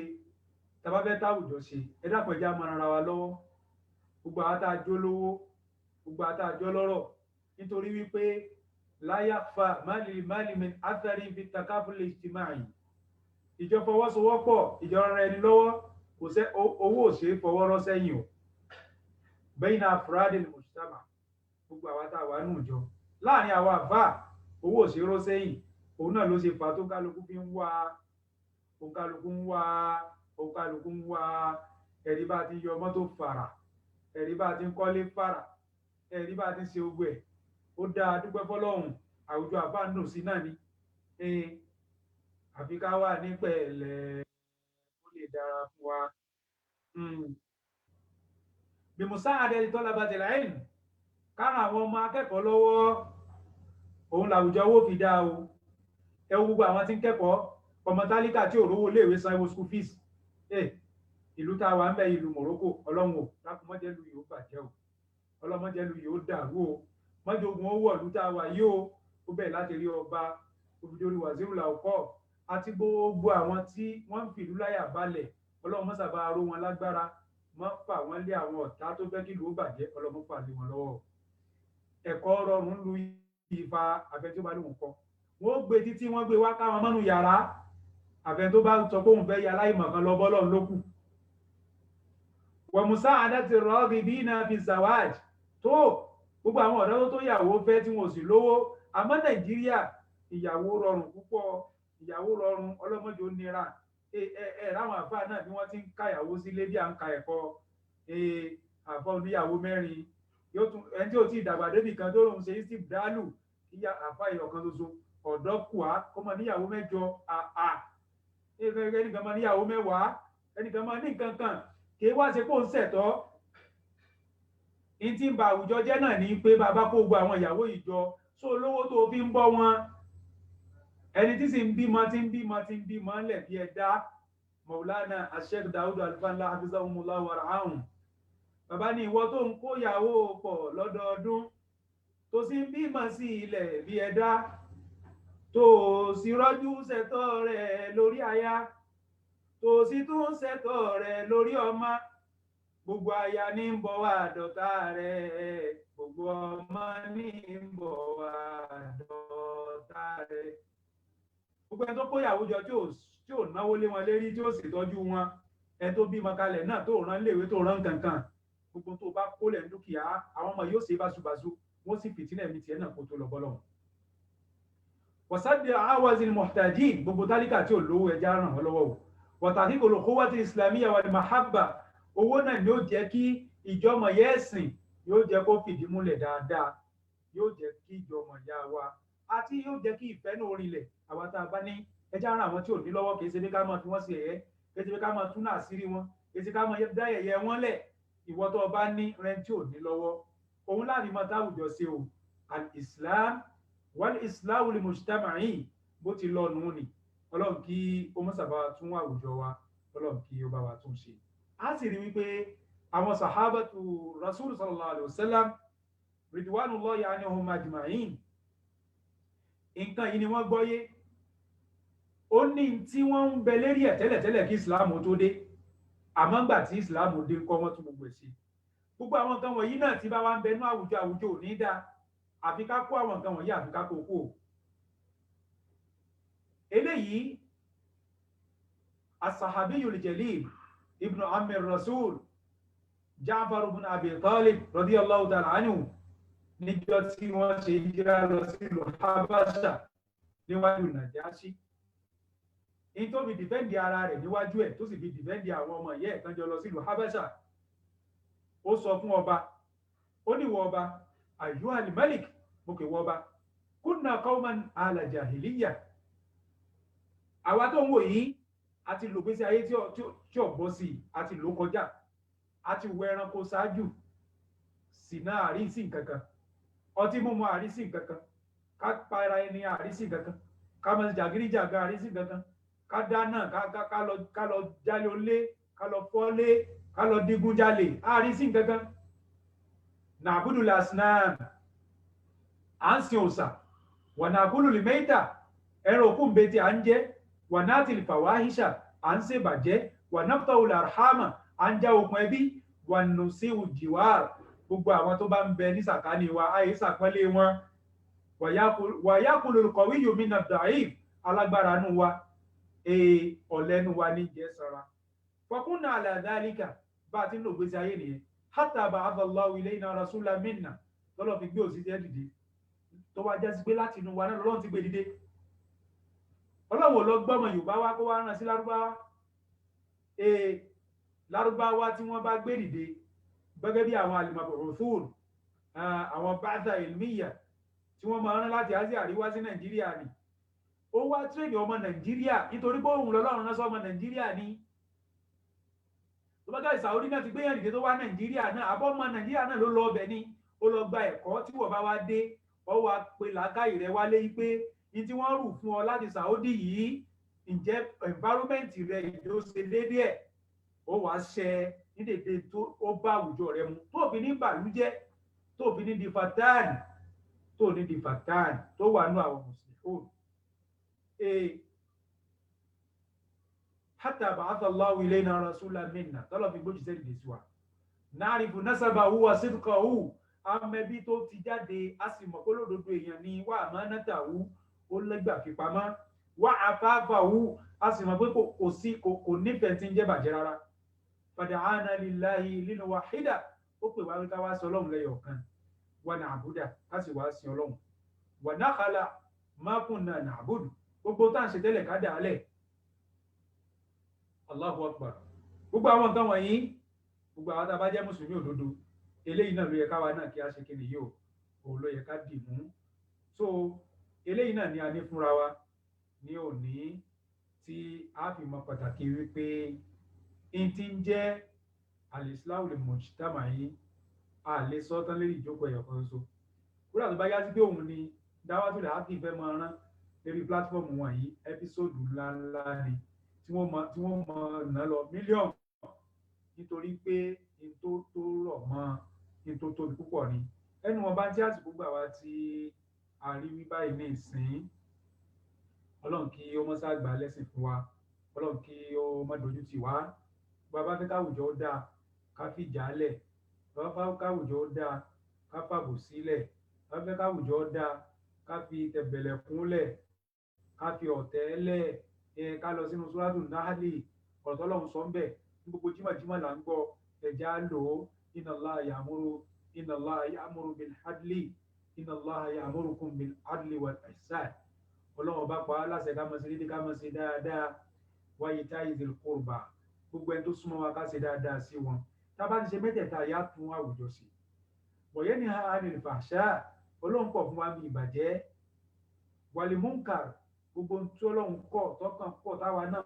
tá a bá fẹ́ táwùjọ ṣe ẹ dákun ẹjẹ́ á máa ran ara wa lọ́wọ́ gbogbo àwọn tá a jó lówó gbogbo àwọn tá a jó lọ́rọ̀ nítorí wípé la yakhfa máàlì min athari fi takaful ijtimai ìjọ fọwọ́sowọ́pọ̀ ìjọ rẹ̀ ẹni lọ́wọ́ kò sẹ́ owó òṣè fọwọ́rọ́ sẹ́yìn o bayna afradil mujtama gbogbo àwọn tá a wà nù jọ láàrin àwọn àfà owó òṣèrò sẹ́yìn òun náà ló ṣe fà tó kálukú fi ń wá òǹkálukú ń wá ẹ̀rí bá ti yọ mọ́tò fàrà ẹ̀rí bá ti ń kọ́lé fàrà ẹ̀rí bá ti ń ṣe ogbẹ̀ ó dáa dúpẹ́ fọlọ́hún àwùjọ àbá ń dùn sí náà ni àfi ká wà ní pẹ̀lẹ́ ó lè dára fún wa bí musa adẹ́ni tọ́lá bá tẹ̀lé ẹ̀yìn kára àwọn ọmọ akẹ́kọ̀ọ́ lọ́wọ́ òun làwùjọ owó fi dá o ẹ wo gbogbo àwọn tí ń kẹ́kọ̀ọ́ ọmọ tálíkà tí ò rówó léèwé sanwó school fees ìlú tá a wà ń bẹ ìlú Morocco ọlọ́run ò lákùnmọ́jẹ́lu yìí ó bàjẹ́ o ọlọ́mọjẹ́lu yìí ó dàrú o mọ́jọ́gun ó wọ̀ ìlú tá a wà yìí ó bẹ̀rẹ̀ láti rí ọba òfìdórí wàzírù làókọ́ àti gbogbo àwọn tí wọ́n ń fìlú láyà balẹ̀ ọlọ́run mọ́sàbá aró wọn lágbára mọ́ fà wọ́n lé àwọn ọ̀tá tó fẹ́ kí ìlú ó bàjẹ́ ọlọ́run fà lé wọn lọ́wọ́ ẹ̀kọ́ rọrùn lu ìfà àfẹ́ tó bá lóun kọ́ wọ́n gbé títí wọ́n gbé wá káwọn mọ́nú yàrá àfẹ́ tó bá sọ pé òun fẹ́ ya aláìmọ̀ kan lọ bọ́lọ̀ lókù wọ́n musa adati rọ́ọ̀gì bí iná fi zawaj tó gbogbo àwọn ọ̀dọ́ tó yàwó fẹ́ tí wọ́n sì lówó àmọ́ Nàìjíríà ìyàwó rọrùn púpọ̀ ìyàwó rọrùn ọlọ́mọdé ó nira ráwọn àfáà náà bí wọ́n ti ń káyàwó sílé bí à ń ka ẹ̀kọ́ àfọ́ oníyàwó mẹ́rin yóò tún ẹni tí ò tí ì dàgbà débì kan tó lóun ṣe istib dálù ìyá àfáà ìyọ̀kan ṣoṣo ọ̀dọ́ kùá kó mọ níyàwó mẹ́jọ ẹnìkan mọ níyàwó mẹ́wàá ẹnìkan mọ ní nǹkan kan kì í wá ṣe kó ń ṣẹ̀tọ́ ní tí ń ba àwùjọ jẹ́ náà ní pé bàbá kó gbọ́ àwọn ìyàwó ìjọ só lówó tó fi ń bọ́ wọn ẹni tí sì ń bímọ ńlẹ̀ bí ẹ̀dá Maulana Sheikh Daudu Alfanla hafizahumullah wa ra'ahum bàbá ní ìwọ tó ń kó ìyàwó pọ̀ lọ́dọọdún tó sì ń bímọ sí ilẹ̀ bí ẹ̀dá tó sì rọ́jú ṣẹ̀tọ́ rẹ̀ lórí aya tó sì tún ṣẹ̀tọ́ rẹ̀ lórí ọmọ gbogbo aya ní ń bọ̀ wá dọ̀tá rẹ̀ gbogbo ọmọ ní ń bọ̀ wá dọ̀tá rẹ̀ gbogbo ẹni tó kó ìyàwó jọ tí ò náwó lé wọn lérí tí ó sì tọ́jú wọn ẹni tó bímọ kalẹ̀ náà tó rán léèwé tó rán kankan gbogbo tó bá kólẹ̀ dúkìá àwọn ọmọ yóò ṣe báṣubàṣu wọ́n sì fìtínà ẹ̀mí tiẹ̀ náà kó tó lọ bọ́lọ̀ wọ́sádìí àwazil muhtajin gbogbo tálíkà tí ò lówó ẹja ràn wọ́n lọ́wọ́ wọ̀tàkì kò lò kówàtí islamiyya wal mahabba owó náà yóò jẹ́ kí ìjọmọ yẹ́sìn yóò jẹ́ kó fìdí múlẹ̀ dáadáa yóò jẹ́ kí ìjọmọ yá wa àti yóò jẹ́ kí ìfẹ́ náà rinlẹ̀ àwa tá a bá ní ẹja ràn àwọn tí ò ní lọ́wọ́ kì í ṣe bí ká máa fi wọ́n sí ẹ̀yẹ kì í ṣe bí ká máa tún náà sírí wọn kì í ṣe ká máa dá ẹ̀yẹ wọn lẹ̀ ìwọ tó bá ní rẹ tí ò ní lọ́wọ́ òun láàrin mọ́ táwùjọ sí o al-islam wal-islahu li-mujtama'in bó ti lọ nù ní ọlọ́run kí ó mọ́ sábà tún àwùjọ wa ọlọ́run kí ó bá wa tún ṣe a sì rí wípé àwọn sahabatu rasul sallallahu alaihi wasallam ridwanullahi anhum ajma'in nǹkan yìí ni wọ́n gbọ́yé ó ní tí wọ́n ń bẹ lérí ẹ̀ tẹ́lẹ̀tẹ́lẹ̀ kí islam tó dé àmọ́ ńgbà tí islam dé kọ́ wọ́n tún gbogbo ẹ̀ sí gbogbo àwọn nǹkan wọ̀nyí náà tí bá wá ń bẹnú àwùjọ ò ní dá àfi ká kó àwọn nǹkan wọ̀nyí àfi ká kó kó eléyìí as-sahabiyul jalil ibnu ammi rasul Ja'far ibn Abi Talib radiyallahu ta'ala anhu níjọ́ tí wọ́n ṣe hijira lọ sí ìlú Habasha níwájú Najashi in tó fi dìfẹ́ndì ara rẹ̀ níwájú ẹ̀ tó sì fi dìfẹ́ndì àwọn ọmọ ìyá ẹ̀ tán jọ lọ sí ìlú Habasha ó sọ fún ọba ó ní wọ ọba ayyuhal malik mo kè wọ ọba kunna qawman ala jahiliya àwa tó ń wò yìí àti lò pèsè ayé tí ò bọ́ sí àti lò kọjá àti wọ ẹranko ṣáájú sínà àrísí nǹkankan ọtí mímu àrísí nǹkankan ká para ẹni àrísí nǹkankan ká mọ jàgídíjàga àrísí nǹkankan ká dáná ká lọ jálé olé ká lọ fọ́lé ká lọ digun jalè àrísí nǹkankan nàbúdù lasnam à ń sin òòṣà wà nàkúlù lìmẹ́ta ẹran òkú ń betí à ń jẹ wà náàtì fàwáhíṣà à ń ṣèbàjẹ́ wà náptọ̀ arhama à ń já okùn ẹbí wà nù sí ìjìwàr gbogbo àwọn tó bá ń bẹ ní sàkání wa àyè sàpẹ́lẹ̀ wọn wàyákùlù kọ̀wé yomi nà da'if alágbára nù wa ọ̀lẹ́nu wa ní jẹ́ sara fọkúnnà ala dhalika bá a ti ń lò gbèsè ayé nìyẹn hatta ba'atha Allahu ilayna rasulan minna tọ́lọ́ fi gbé òṣìṣẹ́ dìde tó wá jásí pé láti inú wa náà lọ́wọ́n ti gbé dìde ọlọ́wọ́ lọ gbọ́mọ Yorùbá wá kó wá rán sí lárúbáwá tí wọ́n bá gbé dìde gẹ́gẹ́ bí àwọn al-mab'uthun àwọn ba'tha ilmiya tí wọ́n máa rán láti Asia àríwá sí Nàìjíríà ni ó wá tírèdì ọmọ Nàìjíríà nítorí pé òun lọ́lọ́run rán sọ́mọ Nàìjíríà ni tó bá gáì Saudi náà ti gbéyàn dìde tó wá Nàìjíríà náà àbọ̀ ọmọ Nàìjíríà náà ló lọ ọbẹ̀ ni ó lọ gba ẹ̀kọ́ tí wọ́n bá wá dé ọ wá pe làákàyè rẹ wálé pé ní tí wọ́n rù fún ọ láti Saudi yìí ǹjẹ́ environment rẹ ìjọ ṣe déédéé ẹ̀ ó wàá ṣẹ ní dédé tó ó bá àwùjọ rẹ mu tó fi ní bàlújẹ́ tó fi ní di fatan tó wà nú àwọn mùsùlùmí hatta ba'atha Allahu ilayna rasulan minna tọ́lọ̀ fi gbójú sẹ́rì dé sí wa na'rifu nasabahu wa sidqahu amẹ́bí tó ti jáde a sì mọ̀ pé lódodo èèyàn ni wa amanatahu ó lẹ́gbà fipamọ́ wa afafahu a sì mọ̀ pé kò nífẹ̀ẹ́ tí ń jẹ́ bàjẹ́ rárá fada'ana lillahi lil wahida ó pè wá wíká wá sí ọlọ́run lẹ́yọ̀ kan wa na'buda a sì wá sí ọlọ́run wa nakhala ma kunna na'budu gbogbo tá à ń ṣe tẹ́lẹ̀ ká dà á lẹ̀ Allahu Akbar gbogbo àwọn nǹkan wọ̀nyí gbogbo àwọn tá a bá jẹ́ mùsùlùmí òdodo eléyìí náà ló yẹ káwa náà kí a ṣe kíni yìí òun ló yẹ ká dì mú so eléyìí náà ni a ní fúnra wa ní òní tí a fi mọ pàtàkì wípé n ti ń jẹ́ al-islahu lil-mujtama'i a lè sọ tán lórí ìjókòó ẹ̀yọ̀ kan ṣoṣo kúrò àti bá yá sí pé òun ni Da'watul Haqq fẹ́ máa rán lórí pílátífọ́ọ̀mù wọ̀nyí ẹ́písòdù ńláńlá ni tí wọ́n mọ ná lọ mílíọ̀nù nítorí pé n tó rọ̀ mọ́ n tó tóbi púpọ̀ ni ẹnu wọn bá ń tí àsìkò gbà wá tí a rí wí báyìí ní ìsìn ọlọ́run kí ó mọ́ sáàgbà lẹ́sìn fún wa ọlọ́run kí ó má dojú tì wá bàbá fẹ́ káwùjọ ó dáa ká fi jálẹ̀ bàbá fẹ́ káwùjọ ó dáa ká fàbò sílẹ̀ bàbá fẹ́ káwùjọ ó dáa ká fi tẹ̀bẹ̀lẹ̀ kúnlẹ̀ ká fi ọ̀tẹ̀ lẹ̀ ká lọ sínú Suratul Nahli ọ̀rọ̀ Ọlọ́run sọ ń bẹ̀ ní gbogbo jímọ̀jímọ̀ là ń gbọ́ ẹ̀já lò ó inna Allaha ya'muru bil adli inna Allaha ya'murukum bil adli wal ihsan Ọlọ́run bá pa á láṣẹ ká máa ṣe déédéé ká máa ṣe dáadáa wa ita'i dhil qurba gbogbo ẹni tó súnmọ́ wa ká ṣe dáadáa sí wọn tá a bá ti ṣe mẹ́tẹ̀ẹ̀ta yá tún àwùjọ sí wa yanha 'anil fahsha Ọlọ́run kọ̀ fún wa bí ìbàjẹ́ wal munkar gbogbo tí Ọlọ́run kọ̀ tọ́kàn kọ̀ táwa náà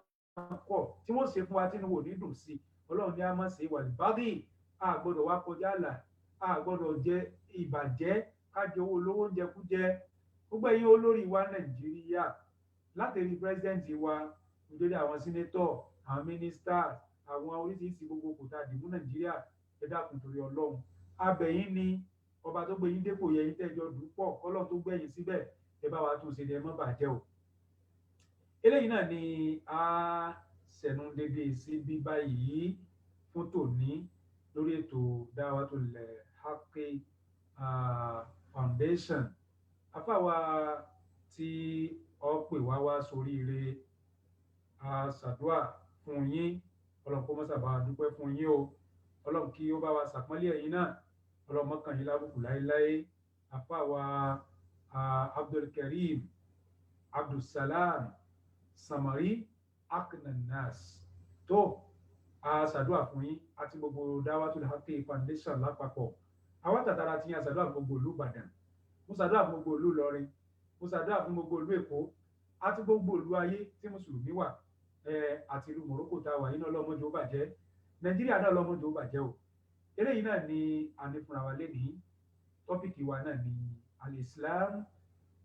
kọ̀ tí wọ́n ṣe fún wa tí wọ́n ò ní dùn sí Ọlọ́run ní a máa ṣe wal baghi a gbọ́dọ̀ wá kọjá àlà, a gbọ́dọ̀ jẹ ìbàjẹ́, ká jẹ owó olówó ń jẹkújẹ. Gbogbo ẹ̀yin olórí wa Nàìjíríà, látẹ̀rí pírẹ́sidẹ́ǹtì wa, nítorí àwọn sínétọ̀, àwọn mínísítà, àwọn oríṣiríṣi gbogbo kò tá a dìbò Nàìjíríà, ẹ dákun torí Ọlọ́run. Abẹ̀yìn ni ọba tó gbé yín dépò yẹ yín tẹ́jọ́ dùpọ̀, kọ́lọ́run tó gbẹ̀yìn síbẹ̀, ẹ bá wa tún ṣe ẹ má bàjẹ́ o. Eléyìí náà ni a sẹ̀nu dédé sí bí báyìí fún tòní lórí ètò Da'watul Haqqi Foundation. Afáwa tí ọ pè wá wá sóríire, a ṣàdúà fún yín, Ọlọ́run kó mọ́sà bá wa dúpẹ́ fún yín o. Ọlọ́run kí ó bá wa ṣàpọ́nlé ẹ̀yin náà, Ọlọ́run má kàn yín lábùkù láéláé. Afáwa Abdulkareem Abdulsalam Samari Aknanas tó a ṣàdúà fún yín àti gbogbo Da'watul Haqqi Foundation lápapọ̀. Àwa tàtàrà tí yín a ṣàdúà fún gbogbo ìlú Ìbàdàn, mo ṣàdúà fún gbogbo ìlú Ìlọrin, mo ṣàdúà fún gbogbo ìlú Èkó àti gbogbo ìlú ayé tí mùsùlùmí wà, àti ìlú Morocco tá a wà yín náà lọ́mọdé ó bàjẹ́, Nàìjíríà náà lọ́mọdé ó bàjẹ́ o. Eléyìí náà ni a ní fúnra wa lénìí. Tọ́pìkì wa náà ni al-Islam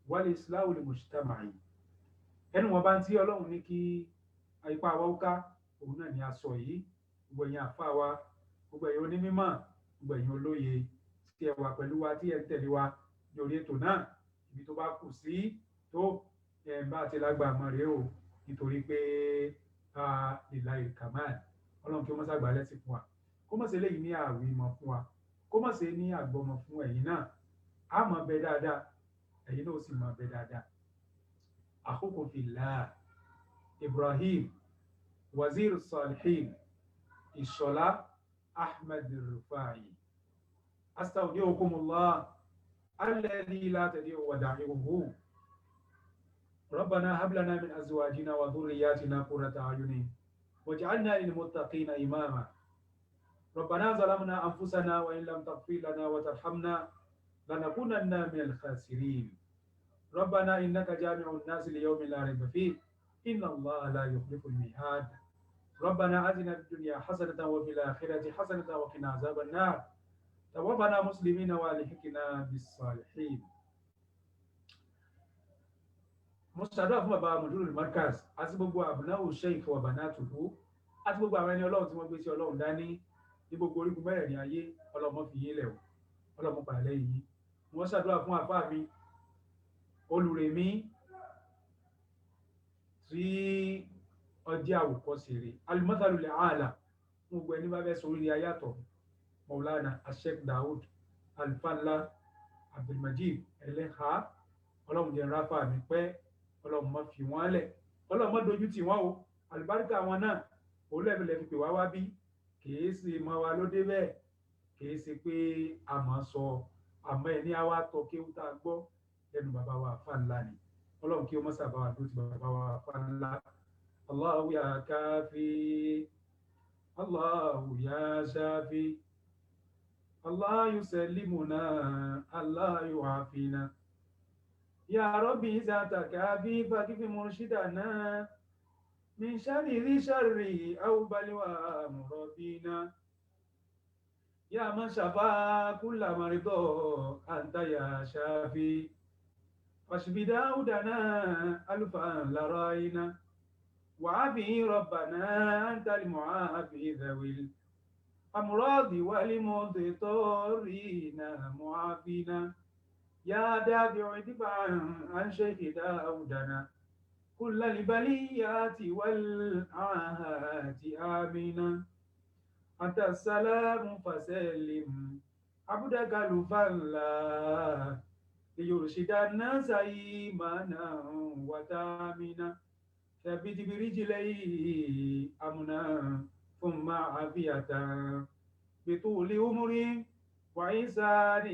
wal-Islahu lil-mujtama'i. Ẹnu wọn bá ń tí Ọlọ́run ní kí ipá wa ó ká, òun náà ni a sọ yìí. Gbogbo ẹ̀yin àfáà wa, gbogbo ẹ̀yin onímímọ̀, gbogbo ẹ̀yin olóye tí ẹ wà pẹ̀lú wa, tí ẹ ń tẹ̀lé wa lórí ètò náà, ibi tó bá kù sí tó bá ti lágbàá mọ́ rèé o, nítorí pé lillahi kamal. Ọlọ́run kí ó mọ́ sàgbà lẹ́sìn fún wa, kó mọ̀ sí eléyìí ní àwí mọ́ fún wa, kó mọ̀ sí ní àgbọmọ fún ẹ̀yin náà. A mọ̀ bẹ dáadáa, ẹ̀yin náà ó sì mọ̀ bẹ dáadáa. Akhukum fillah Ibrahim Wazir Salihin Ìṣọ̀lá Ahmed Rufai. Astaudiukumullah alladhi la tadi'u wada'i'uhu. ربنا هب لنا من أزواجنا وذرياتنا قرة أعين واجعلنا للمتقين إماما. ربنا ظلمنا أنفسنا وإن لم تغفر لنا وترحمنا لنكونن من الخاسرين. ربنا إنك جامع الناس ليوم لا ريب فيه إن الله لا يخلف الميعاد. ربنا آتنا في الدنيا حسنة وفي الآخرة حسنة وقنا عذاب النار. توفنا مسلمين والحقنا بالصالحين. Mo ṣàdúrà fún bàbá Mudirul Markaz àti gbogbo àbùnáwò Sheikh wa banatuhu àti gbogbo àwọn ẹni Ọlọ́run tí wọ́n gbé sí Ọlọ́run dání ní gbogbo orígun mẹ́rẹ̀ẹ̀rin ayé. Ọlọ́run fi yín lẹ̀ o, Ọlọ́run padà lẹ́yìn yín. Mo ṣàdúrà fún àfáà mi Olùrẹ̀mí tí ọjọ́ àwòkọ́ṣe rẹ̀ al-mathalul a'la fún gbogbo ẹni bá fẹ́ sórí ayàtọ̀. Maulana Sheikh Daud Alfanla Abdulmajid Eleha, Ọlọ́run jẹ́ ráfà mi pẹ́, Ọlọ́run má fi wọ́n lẹ̀, Ọlọ́run má dojú tì wọ́n o. Àlùbáríkà wọn náà òun lẹ́bẹ̀lẹ́ fi pè wá wá bí, kìí ṣe mọ́ wa ló dé bẹ́ẹ̀, kìí ṣe pé a mọ̀ sọ, àmọ́ ẹni àwa tọ́ kéwú tá a gbọ́ lẹ́nu bàbá wa Alfanla ni. Ọlọ́run kí ó mọ́ sábà wà ló ti bàbá wa Alfanla. Allahu ya kafi, Allahu ya shafi, Allah yusallimuna, Allah yuafina. Ya Rabbi zatakafi fakifi murshidana min sharri dhi sharri aw balwa murabina. Ya man shafa kulla marido anta ya shafi fashfi daudana alfan laraina wa'afi rabbana anta al-mu'afi dhawil amradi wal muditorina mu'afina. يا دافع دفاعا عن شيخ داودنا كل البليات والآهات آمنا. أنت السلام فسلم عبدك الفلا ليرشد الناس إيمانا وتامنا. ثبت برجليه أمنا ثم عافية بطول عمر وإحسان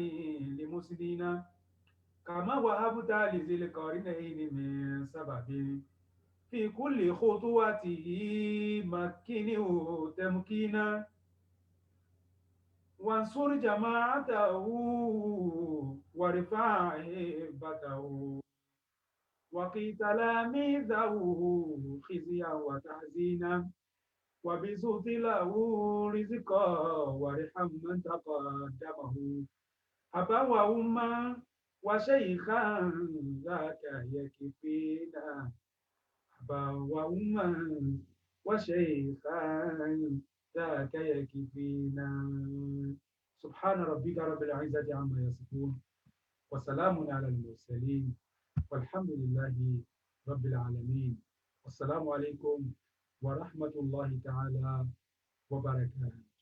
لمسلمين كما وهبت لذي القرنين من سبب في كل خطوته مكنه تمكينا. وانصر جماعته وارفع هيبته وقي تلاميذه خزيا وتحزينا. وبسط له رزقا وارحم من تقدمه أبا وأما وشيخا ذاك يكفينا أبا وأما وشيخا ذاك يكفينا سبحان ربك رب العزة عما يصفون وسلام على المرسلين والحمد لله رب العالمين والسلام عليكم ورحمة الله تعالى وبركاته.